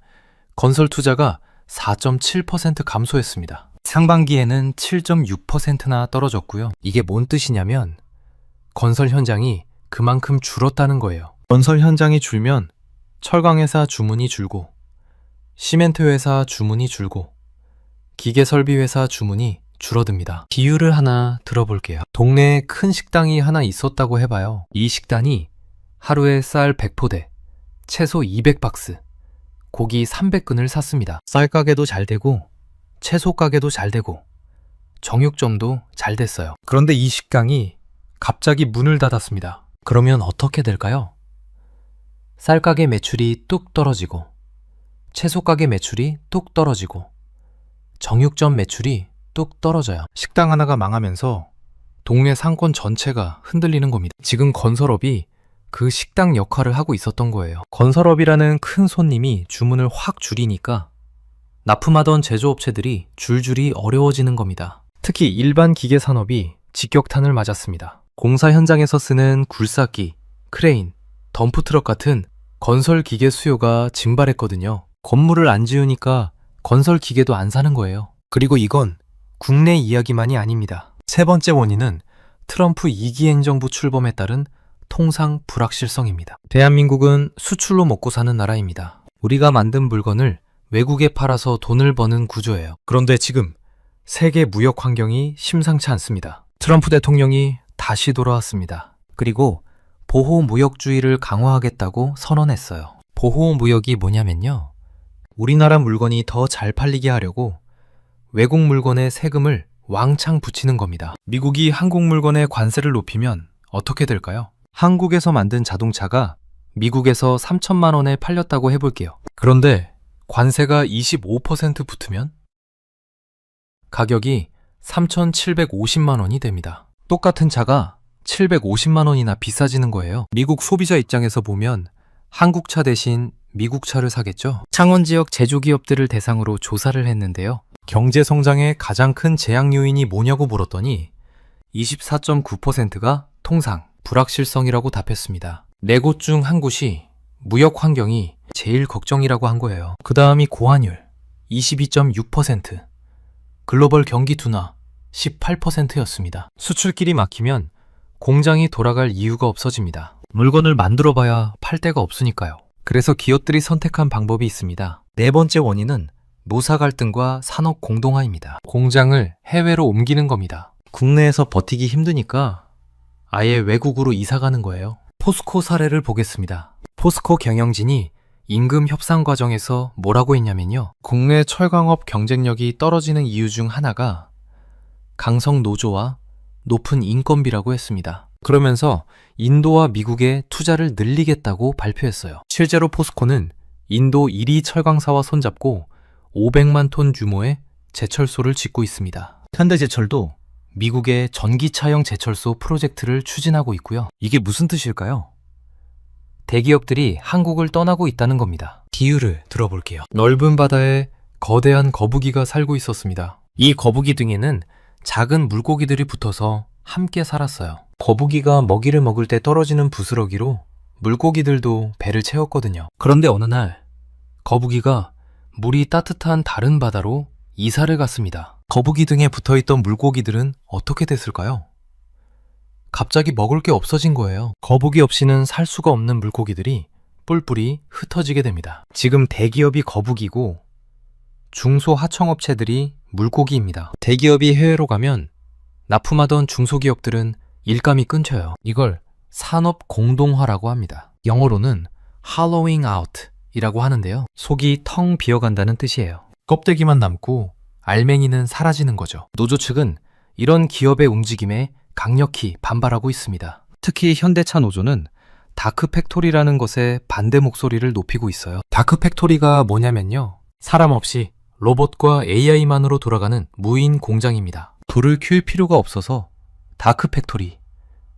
건설 투자가 4.7% 감소했습니다. 상반기에는 7.6%나 떨어졌고요. 이게 뭔 뜻이냐면 건설 현장이 그만큼 줄었다는 거예요. 건설 현장이 줄면 철강회사 주문이 줄고 시멘트 회사 주문이 줄고 기계설비회사 주문이 줄어듭니다. 비유를 하나 들어볼게요. 동네에 큰 식당이 하나 있었다고 해봐요. 이 식단이 하루에 쌀 100포대, 채소 200박스, 고기 300근을 샀습니다. 쌀 가게도 잘 되고 채소 가게도 잘 되고 정육점도 잘 됐어요. 그런데 이 식당이 갑자기 문을 닫았습니다. 그러면 어떻게 될까요? 쌀 가게 매출이 뚝 떨어지고 채소 가게 매출이 뚝 떨어지고 정육점 매출이 뚝 떨어져요. 식당 하나가 망하면서 동네 상권 전체가 흔들리는 겁니다. 지금 건설업이 그 식당 역할을 하고 있었던 거예요. 건설업이라는 큰 손님이 주문을 확 줄이니까 납품하던 제조업체들이 줄줄이 어려워지는 겁니다. 특히 일반 기계 산업이 직격탄을 맞았습니다. 공사 현장에서 쓰는 굴삭기, 크레인, 덤프트럭 같은 건설 기계 수요가 증발했거든요. 건물을 안 지으니까 건설 기계도 안 사는 거예요. 그리고 이건 국내 이야기만이 아닙니다. 세 번째 원인은 트럼프 2기 행정부 출범에 따른 통상 불확실성입니다. 대한민국은 수출로 먹고 사는 나라입니다. 우리가 만든 물건을 외국에 팔아서 돈을 버는 구조예요. 그런데 지금 세계 무역 환경이 심상치 않습니다. 트럼프 대통령이 다시 돌아왔습니다. 그리고 보호무역주의를 강화하겠다고 선언했어요. 보호무역이 뭐냐면요. 우리나라 물건이 더 잘 팔리게 하려고 외국 물건에 세금을 왕창 붙이는 겁니다. 미국이 한국 물건에 관세를 높이면 어떻게 될까요? 한국에서 만든 자동차가 미국에서 3천만 원에 팔렸다고 해볼게요. 그런데 관세가 25% 붙으면 가격이 3,750만 원이 됩니다. 똑같은 차가 750만 원이나 비싸지는 거예요. 미국 소비자 입장에서 보면 한국 차 대신 미국 차를 사겠죠. 창원 지역 제조기업들을 대상으로 조사를 했는데요. 경제 성장의 가장 큰 제약 요인이 뭐냐고 물었더니 24.9%가 통상 불확실성이라고 답했습니다. 네 곳 중 한 곳이 무역 환경이 제일 걱정이라고 한 거예요. 그 다음이 고환율 22.6%, 글로벌 경기 둔화 18%였습니다. 수출길이 막히면 공장이 돌아갈 이유가 없어집니다. 물건을 만들어 봐야 팔 데가 없으니까요. 그래서 기업들이 선택한 방법이 있습니다. 네 번째 원인은 노사 갈등과 산업 공동화입니다. 공장을 해외로 옮기는 겁니다. 국내에서 버티기 힘드니까 아예 외국으로 이사 가는 거예요. 포스코 사례를 보겠습니다. 포스코 경영진이 임금 협상 과정에서 뭐라고 했냐면요. 국내 철강업 경쟁력이 떨어지는 이유 중 하나가 강성 노조와 높은 인건비라고 했습니다. 그러면서 인도와 미국에 투자를 늘리겠다고 발표했어요. 실제로 포스코는 인도 1위 철강사와 손잡고 500만 톤 규모의 제철소를 짓고 있습니다. 현대제철도 미국의 전기차용 제철소 프로젝트를 추진하고 있고요. 이게 무슨 뜻일까요? 대기업들이 한국을 떠나고 있다는 겁니다. 비유를 들어볼게요. 넓은 바다에 거대한 거북이가 살고 있었습니다. 이 거북이 등에는 작은 물고기들이 붙어서 함께 살았어요. 거북이가 먹이를 먹을 때 떨어지는 부스러기로 물고기들도 배를 채웠거든요. 그런데 어느 날 거북이가 물이 따뜻한 다른 바다로 이사를 갔습니다. 거북이 등에 붙어있던 물고기들은 어떻게 됐을까요? 갑자기 먹을 게 없어진 거예요. 거북이 없이는 살 수가 없는 물고기들이 뿔뿔이 흩어지게 됩니다. 지금 대기업이 거북이고 중소하청업체들이 물고기입니다. 대기업이 해외로 가면 납품하던 중소기업들은 일감이 끊겨요. 이걸 산업 공동화라고 합니다. 영어로는 hollowing out 이라고 하는데요. 속이 텅 비어간다는 뜻이에요. 껍데기만 남고 알맹이는 사라지는 거죠. 노조 측은 이런 기업의 움직임에 강력히 반발하고 있습니다. 특히 현대차 노조는 다크팩토리라는 것에 반대 목소리를 높이고 있어요. 다크팩토리가 뭐냐면요. 사람 없이 로봇과 AI만으로 돌아가는 무인 공장입니다. 불을 켤 필요가 없어서 다크팩토리,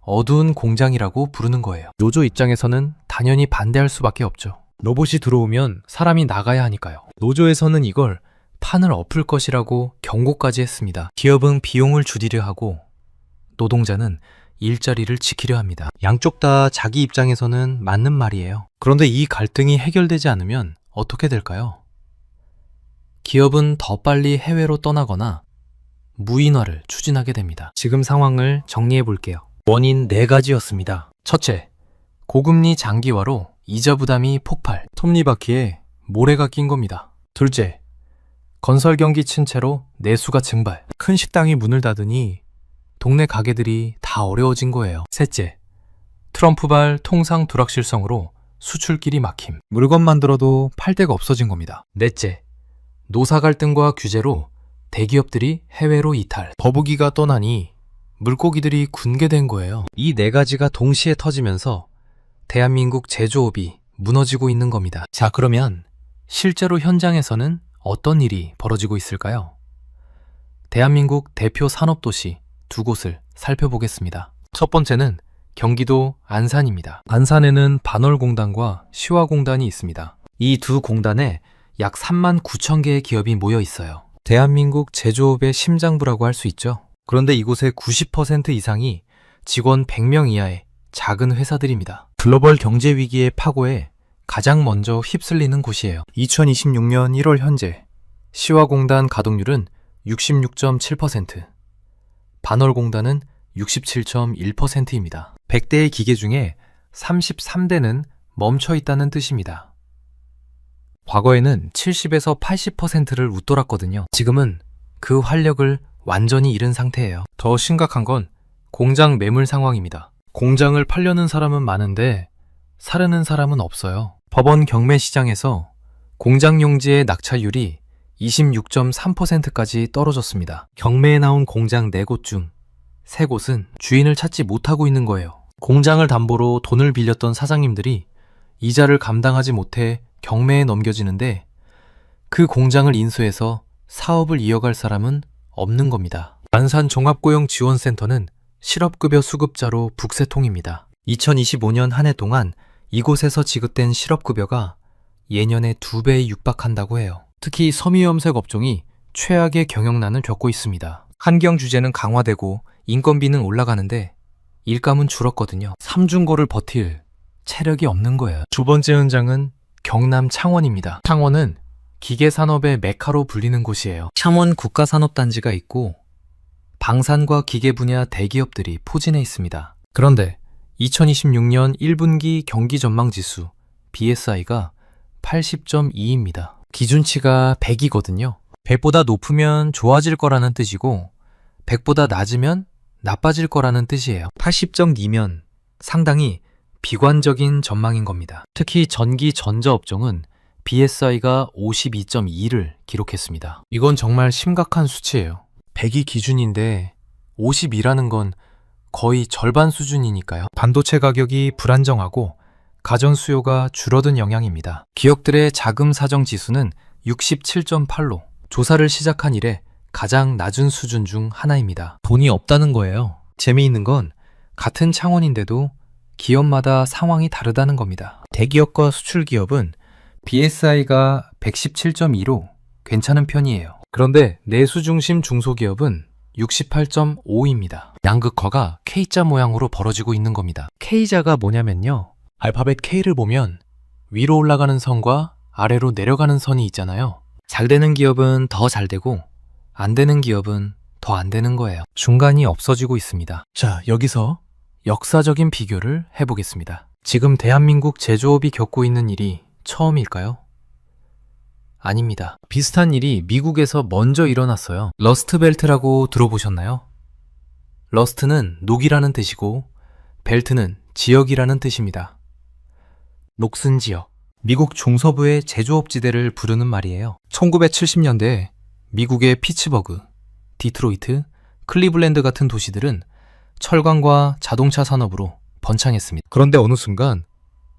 어두운 공장이라고 부르는 거예요. 노조 입장에서는 당연히 반대할 수밖에 없죠. 로봇이 들어오면 사람이 나가야 하니까요. 노조에서는 이걸 판을 엎을 것이라고 경고까지 했습니다. 기업은 비용을 줄이려 하고 노동자는 일자리를 지키려 합니다. 양쪽 다 자기 입장에서는 맞는 말이에요. 그런데 이 갈등이 해결되지 않으면 어떻게 될까요? 기업은 더 빨리 해외로 떠나거나 무인화를 추진하게 됩니다. 지금 상황을 정리해 볼게요. 원인 4가지였습니다. 첫째, 고금리 장기화로 이자 부담이 폭발, 톱니바퀴에 모래가 낀 겁니다. 둘째, 건설 경기 침체로 내수가 증발, 큰 식당이 문을 닫으니 동네 가게들이 다 어려워진 거예요. 셋째, 트럼프발 통상 불확실성으로 수출길이 막힘, 물건만 들어도 팔 데가 없어진 겁니다. 넷째, 노사 갈등과 규제로 대기업들이 해외로 이탈, 거북이가 떠나니 물고기들이 군게 된 거예요. 이 4가지가 동시에 터지면서 대한민국 제조업이 무너지고 있는 겁니다. 자, 그러면 실제로 현장에서는 어떤 일이 벌어지고 있을까요? 대한민국 대표 산업도시 2곳을 살펴보겠습니다. 첫 번째는 경기도 안산입니다. 안산에는 반월공단과 시화공단이 있습니다. 이 두 공단에 약 3만 9천 개의 기업이 모여 있어요. 대한민국 제조업의 심장부라고 할 수 있죠. 그런데 이곳의 90% 이상이 직원 100명 이하의 작은 회사들입니다. 글로벌 경제 위기의 파고에 가장 먼저 휩쓸리는 곳이에요. 2026년 1월 현재 시화공단 가동률은 66.7%, 반월공단은 67.1%입니다. 100대의 기계 중에 33대는 멈춰 있다는 뜻입니다. 과거에는 70에서 80%를 웃돌았거든요. 지금은 그 활력을 완전히 잃은 상태예요. 더 심각한 건 공장 매물 상황입니다. 공장을 팔려는 사람은 많은데 사려는 사람은 없어요. 법원 경매 시장에서 공장 용지의 낙찰률이 26.3%까지 떨어졌습니다. 경매에 나온 공장 4곳 중 3곳은 주인을 찾지 못하고 있는 거예요. 공장을 담보로 돈을 빌렸던 사장님들이 이자를 감당하지 못해 경매에 넘겨지는데 그 공장을 인수해서 사업을 이어갈 사람은 없는 겁니다. 안산 종합고용지원센터는 실업급여 수급자로 북새통입니다. 2025년 한 해 동안 이곳에서 지급된 실업급여가 예년의 2배에 육박한다고 해요. 특히 섬유염색 업종이 최악의 경영난을 겪고 있습니다. 환경 규제는 강화되고 인건비는 올라가는데 일감은 줄었거든요. 삼중고를 버틸 체력이 없는 거예요. 두 번째 현장은 경남 창원입니다. 창원은 기계산업의 메카로 불리는 곳이에요. 창원 국가산업단지가 있고 방산과 기계 분야 대기업들이 포진해 있습니다. 그런데 2026년 1분기 경기 전망지수 BSI가 80.2입니다. 기준치가 100이거든요. 100보다 높으면 좋아질 거라는 뜻이고 100보다 낮으면 나빠질 거라는 뜻이에요. 80.2면 상당히 비관적인 전망인 겁니다. 특히 전기 전자업종은 BSI가 52.2를 기록했습니다. 이건 정말 심각한 수치예요. 100이 기준인데 52라는 건 거의 절반 수준이니까요. 반도체 가격이 불안정하고 가전 수요가 줄어든 영향입니다. 기업들의 자금 사정 지수는 67.8로 조사를 시작한 이래 가장 낮은 수준 중 하나입니다. 돈이 없다는 거예요. 재미있는 건 같은 창원인데도 기업마다 상황이 다르다는 겁니다. 대기업과 수출 기업은 BSI가 117.2로 괜찮은 편이에요. 그런데 내수 중심 중소기업은 68.5입니다. 양극화가 K자 모양으로 벌어지고 있는 겁니다. K자가 뭐냐면요. 알파벳 K를 보면 위로 올라가는 선과 아래로 내려가는 선이 있잖아요. 잘 되는 기업은 더 잘 되고 안 되는 기업은 더 안 되는 거예요. 중간이 없어지고 있습니다. 자, 여기서 역사적인 비교를 해보겠습니다. 지금 대한민국 제조업이 겪고 있는 일이 처음일까요? 아닙니다. 비슷한 일이 미국에서 먼저 일어났어요. 러스트벨트라고 들어보셨나요? 러스트는 녹이라는 뜻이고 벨트는 지역이라는 뜻입니다. 녹슨 지역, 미국 중서부의 제조업지대를 부르는 말이에요. 1970년대에 미국의 피츠버그, 디트로이트, 클리블랜드 같은 도시들은 철강과 자동차 산업으로 번창했습니다. 그런데 어느 순간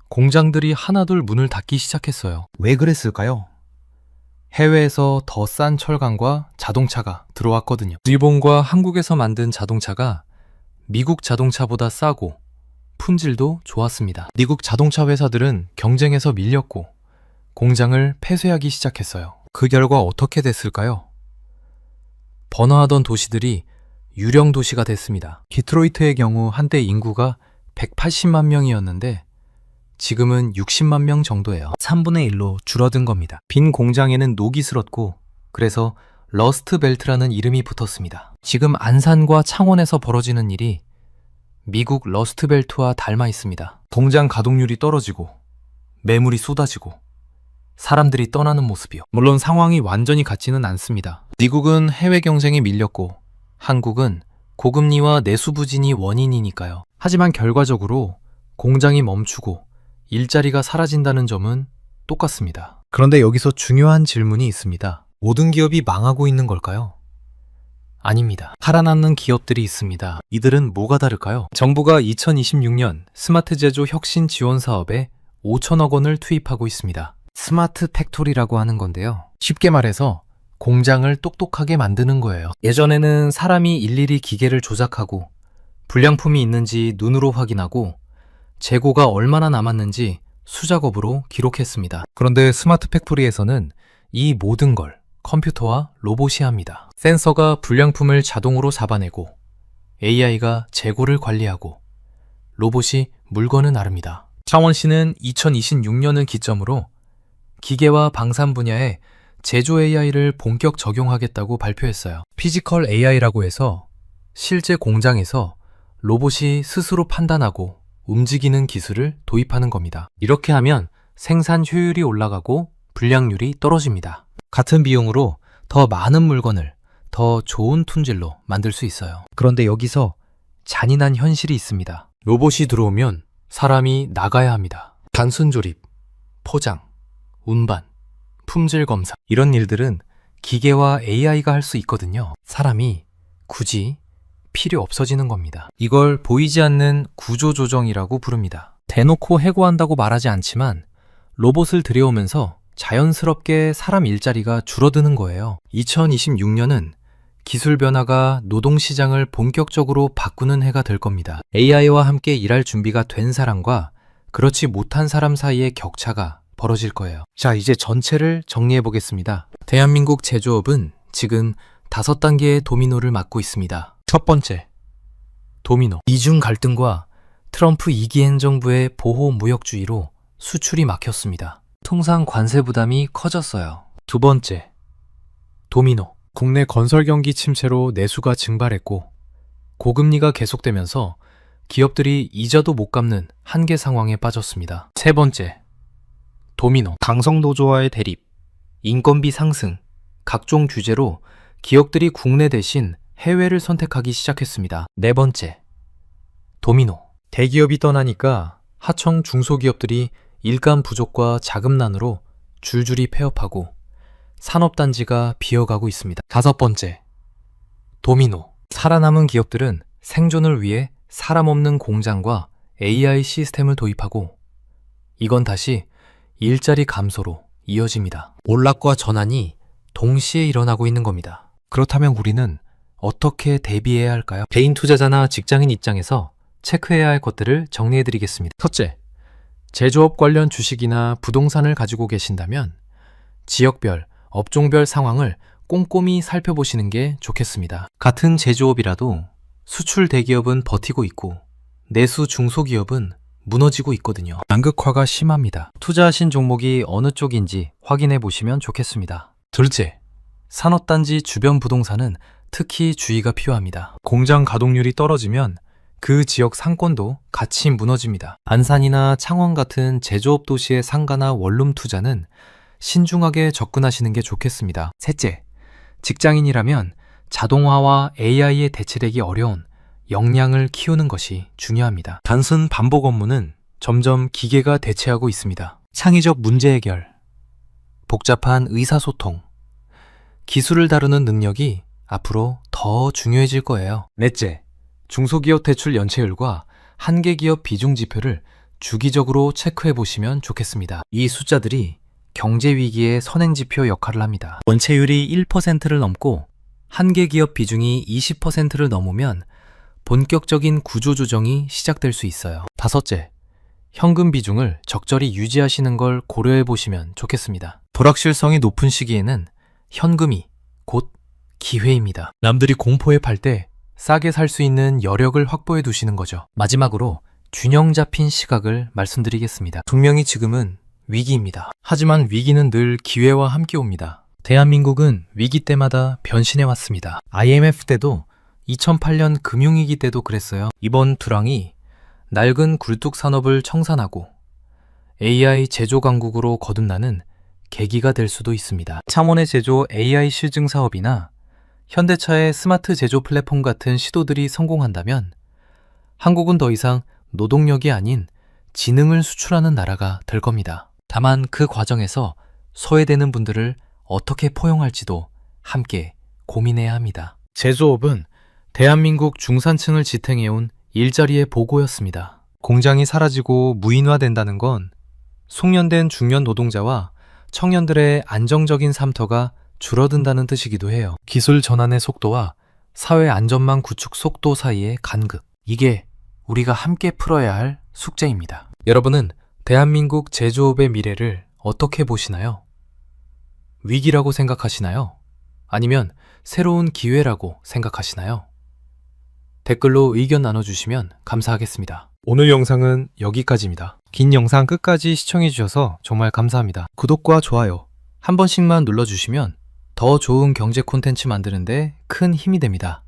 공장들이 하나둘 문을 닫기 시작했어요. 왜 그랬을까요? 해외에서 더 싼 철강과 자동차가 들어왔거든요. 일본과 한국에서 만든 자동차가 미국 자동차보다 싸고 품질도 좋았습니다. 미국 자동차 회사들은 경쟁에서 밀렸고 공장을 폐쇄하기 시작했어요. 그 결과 어떻게 됐을까요? 번화하던 도시들이 유령 도시가 됐습니다. 디트로이트의 경우 한때 인구가 180만 명이었는데 지금은 60만 명 정도예요. 3분의 1로 줄어든 겁니다. 빈 공장에는 녹이 슬었고 그래서 러스트벨트라는 이름이 붙었습니다. 지금 안산과 창원에서 벌어지는 일이 미국 러스트벨트와 닮아 있습니다. 공장 가동률이 떨어지고 매물이 쏟아지고 사람들이 떠나는 모습이요. 물론 상황이 완전히 같지는 않습니다. 미국은 해외 경쟁에 밀렸고 한국은 고금리와 내수 부진이 원인이니까요. 하지만 결과적으로 공장이 멈추고 일자리가 사라진다는 점은 똑같습니다. 그런데 여기서 중요한 질문이 있습니다. 모든 기업이 망하고 있는 걸까요? 아닙니다. 살아남는 기업들이 있습니다. 이들은 뭐가 다를까요? 정부가 2026년 스마트 제조 혁신 지원 사업에 5천억 원을 투입하고 있습니다. 스마트 팩토리라고 하는 건데요. 쉽게 말해서 공장을 똑똑하게 만드는 거예요. 예전에는 사람이 일일이 기계를 조작하고 불량품이 있는지 눈으로 확인하고 재고가 얼마나 남았는지 수작업으로 기록했습니다. 그런데 스마트 팩토리에서는 이 모든 걸 컴퓨터와 로봇이 합니다. 센서가 불량품을 자동으로 잡아내고 AI가 재고를 관리하고 로봇이 물건을 나릅니다. 창원시는 2026년을 기점으로 기계와 방산 분야에 제조 AI를 본격 적용하겠다고 발표했어요. 피지컬 AI라고 해서 실제 공장에서 로봇이 스스로 판단하고 움직이는 기술을 도입하는 겁니다. 이렇게 하면 생산 효율이 올라가고 불량률이 떨어집니다. 같은 비용으로 더 많은 물건을 더 좋은 품질로 만들 수 있어요. 그런데 여기서 잔인한 현실이 있습니다. 로봇이 들어오면 사람이 나가야 합니다. 단순 조립, 포장, 운반, 품질 검사 이런 일들은 기계와 AI가 할 수 있거든요. 사람이 굳이 필요 없어지는 겁니다. 이걸 보이지 않는 구조조정이라고 부릅니다. 대놓고 해고한다고 말하지 않지만 로봇을 들여오면서 자연스럽게 사람 일자리가 줄어드는 거예요. 2026년은 기술 변화가 노동시장을 본격적으로 바꾸는 해가 될 겁니다. AI와 함께 일할 준비가 된 사람과 그렇지 못한 사람 사이의 격차가 벌어질 거예요. 자, 이제 전체를 정리해 보겠습니다. 대한민국 제조업은 지금 5단계의 도미노를 맞고 있습니다. 첫 번째, 도미노. 이중 갈등과 트럼프 2기 행정부의 보호 무역주의로 수출이 막혔습니다. 통상 관세 부담이 커졌어요. 두 번째, 도미노. 국내 건설 경기 침체로 내수가 증발했고 고금리가 계속되면서 기업들이 이자도 못 갚는 한계 상황에 빠졌습니다. 세 번째, 도미노. 강성노조와의 대립, 인건비 상승, 각종 규제로 기업들이 국내 대신 해외를 선택하기 시작했습니다. 네 번째, 도미노. 대기업이 떠나니까 하청 중소기업들이 일감 부족과 자금난으로 줄줄이 폐업하고 산업단지가 비어가고 있습니다. 5번째, 도미노. 살아남은 기업들은 생존을 위해 사람 없는 공장과 AI 시스템을 도입하고 이건 다시 일자리 감소로 이어집니다. 몰락과 전환이 동시에 일어나고 있는 겁니다. 그렇다면 우리는 어떻게 대비해야 할까요? 개인 투자자나 직장인 입장에서 체크해야 할 것들을 정리해드리겠습니다. 첫째, 제조업 관련 주식이나 부동산을 가지고 계신다면 지역별, 업종별 상황을 꼼꼼히 살펴보시는 게 좋겠습니다. 같은 제조업이라도 수출 대기업은 버티고 있고 내수 중소기업은 무너지고 있거든요. 양극화가 심합니다. 투자하신 종목이 어느 쪽인지 확인해 보시면 좋겠습니다. 둘째, 산업단지 주변 부동산은 특히 주의가 필요합니다. 공장 가동률이 떨어지면 그 지역 상권도 같이 무너집니다. 안산이나 창원 같은 제조업 도시의 상가나 원룸 투자는 신중하게 접근하시는 게 좋겠습니다. 셋째, 직장인이라면 자동화와 AI에 대체되기 어려운 역량을 키우는 것이 중요합니다. 단순 반복 업무는 점점 기계가 대체하고 있습니다. 창의적 문제 해결, 복잡한 의사소통, 기술을 다루는 능력이 앞으로 더 중요해질 거예요. 넷째, 중소기업 대출 연체율과 한계기업 비중 지표를 주기적으로 체크해 보시면 좋겠습니다. 이 숫자들이 경제위기의 선행지표 역할을 합니다. 연체율이 1%를 넘고 한계기업 비중이 20%를 넘으면 본격적인 구조조정이 시작될 수 있어요. 다섯째, 현금 비중을 적절히 유지하시는 걸 고려해 보시면 좋겠습니다. 불확실성이 높은 시기에는 현금이 곧 기회입니다. 남들이 공포에 팔 때 싸게 살 수 있는 여력을 확보해 두시는 거죠. 마지막으로 균형 잡힌 시각을 말씀드리겠습니다. 분명히 지금은 위기입니다. 하지만 위기는 늘 기회와 함께 옵니다. 대한민국은 위기 때마다 변신해 왔습니다. IMF 때도 2008년 금융위기 때도 그랬어요. 이번 불황이 낡은 굴뚝 산업을 청산하고 AI 제조 강국으로 거듭나는 계기가 될 수도 있습니다. 창원의 제조 AI 실증 사업이나 현대차의 스마트 제조 플랫폼 같은 시도들이 성공한다면 한국은 더 이상 노동력이 아닌 지능을 수출하는 나라가 될 겁니다. 다만 그 과정에서 소외되는 분들을 어떻게 포용할지도 함께 고민해야 합니다. 제조업은 대한민국 중산층을 지탱해온 일자리의 보고였습니다. 공장이 사라지고 무인화된다는 건 숙련된 중년 노동자와 청년들의 안정적인 삶터가 줄어든다는 뜻이기도 해요. 기술 전환의 속도와 사회 안전망 구축 속도 사이의 간극. 이게 우리가 함께 풀어야 할 숙제입니다. 여러분은 대한민국 제조업의 미래를 어떻게 보시나요? 위기라고 생각하시나요? 아니면 새로운 기회라고 생각하시나요? 댓글로 의견 나눠주시면 감사하겠습니다. 오늘 영상은 여기까지입니다. 긴 영상 끝까지 시청해주셔서 정말 감사합니다. 구독과 좋아요 한 번씩만 눌러주시면 더 좋은 경제 콘텐츠 만드는데 큰 힘이 됩니다.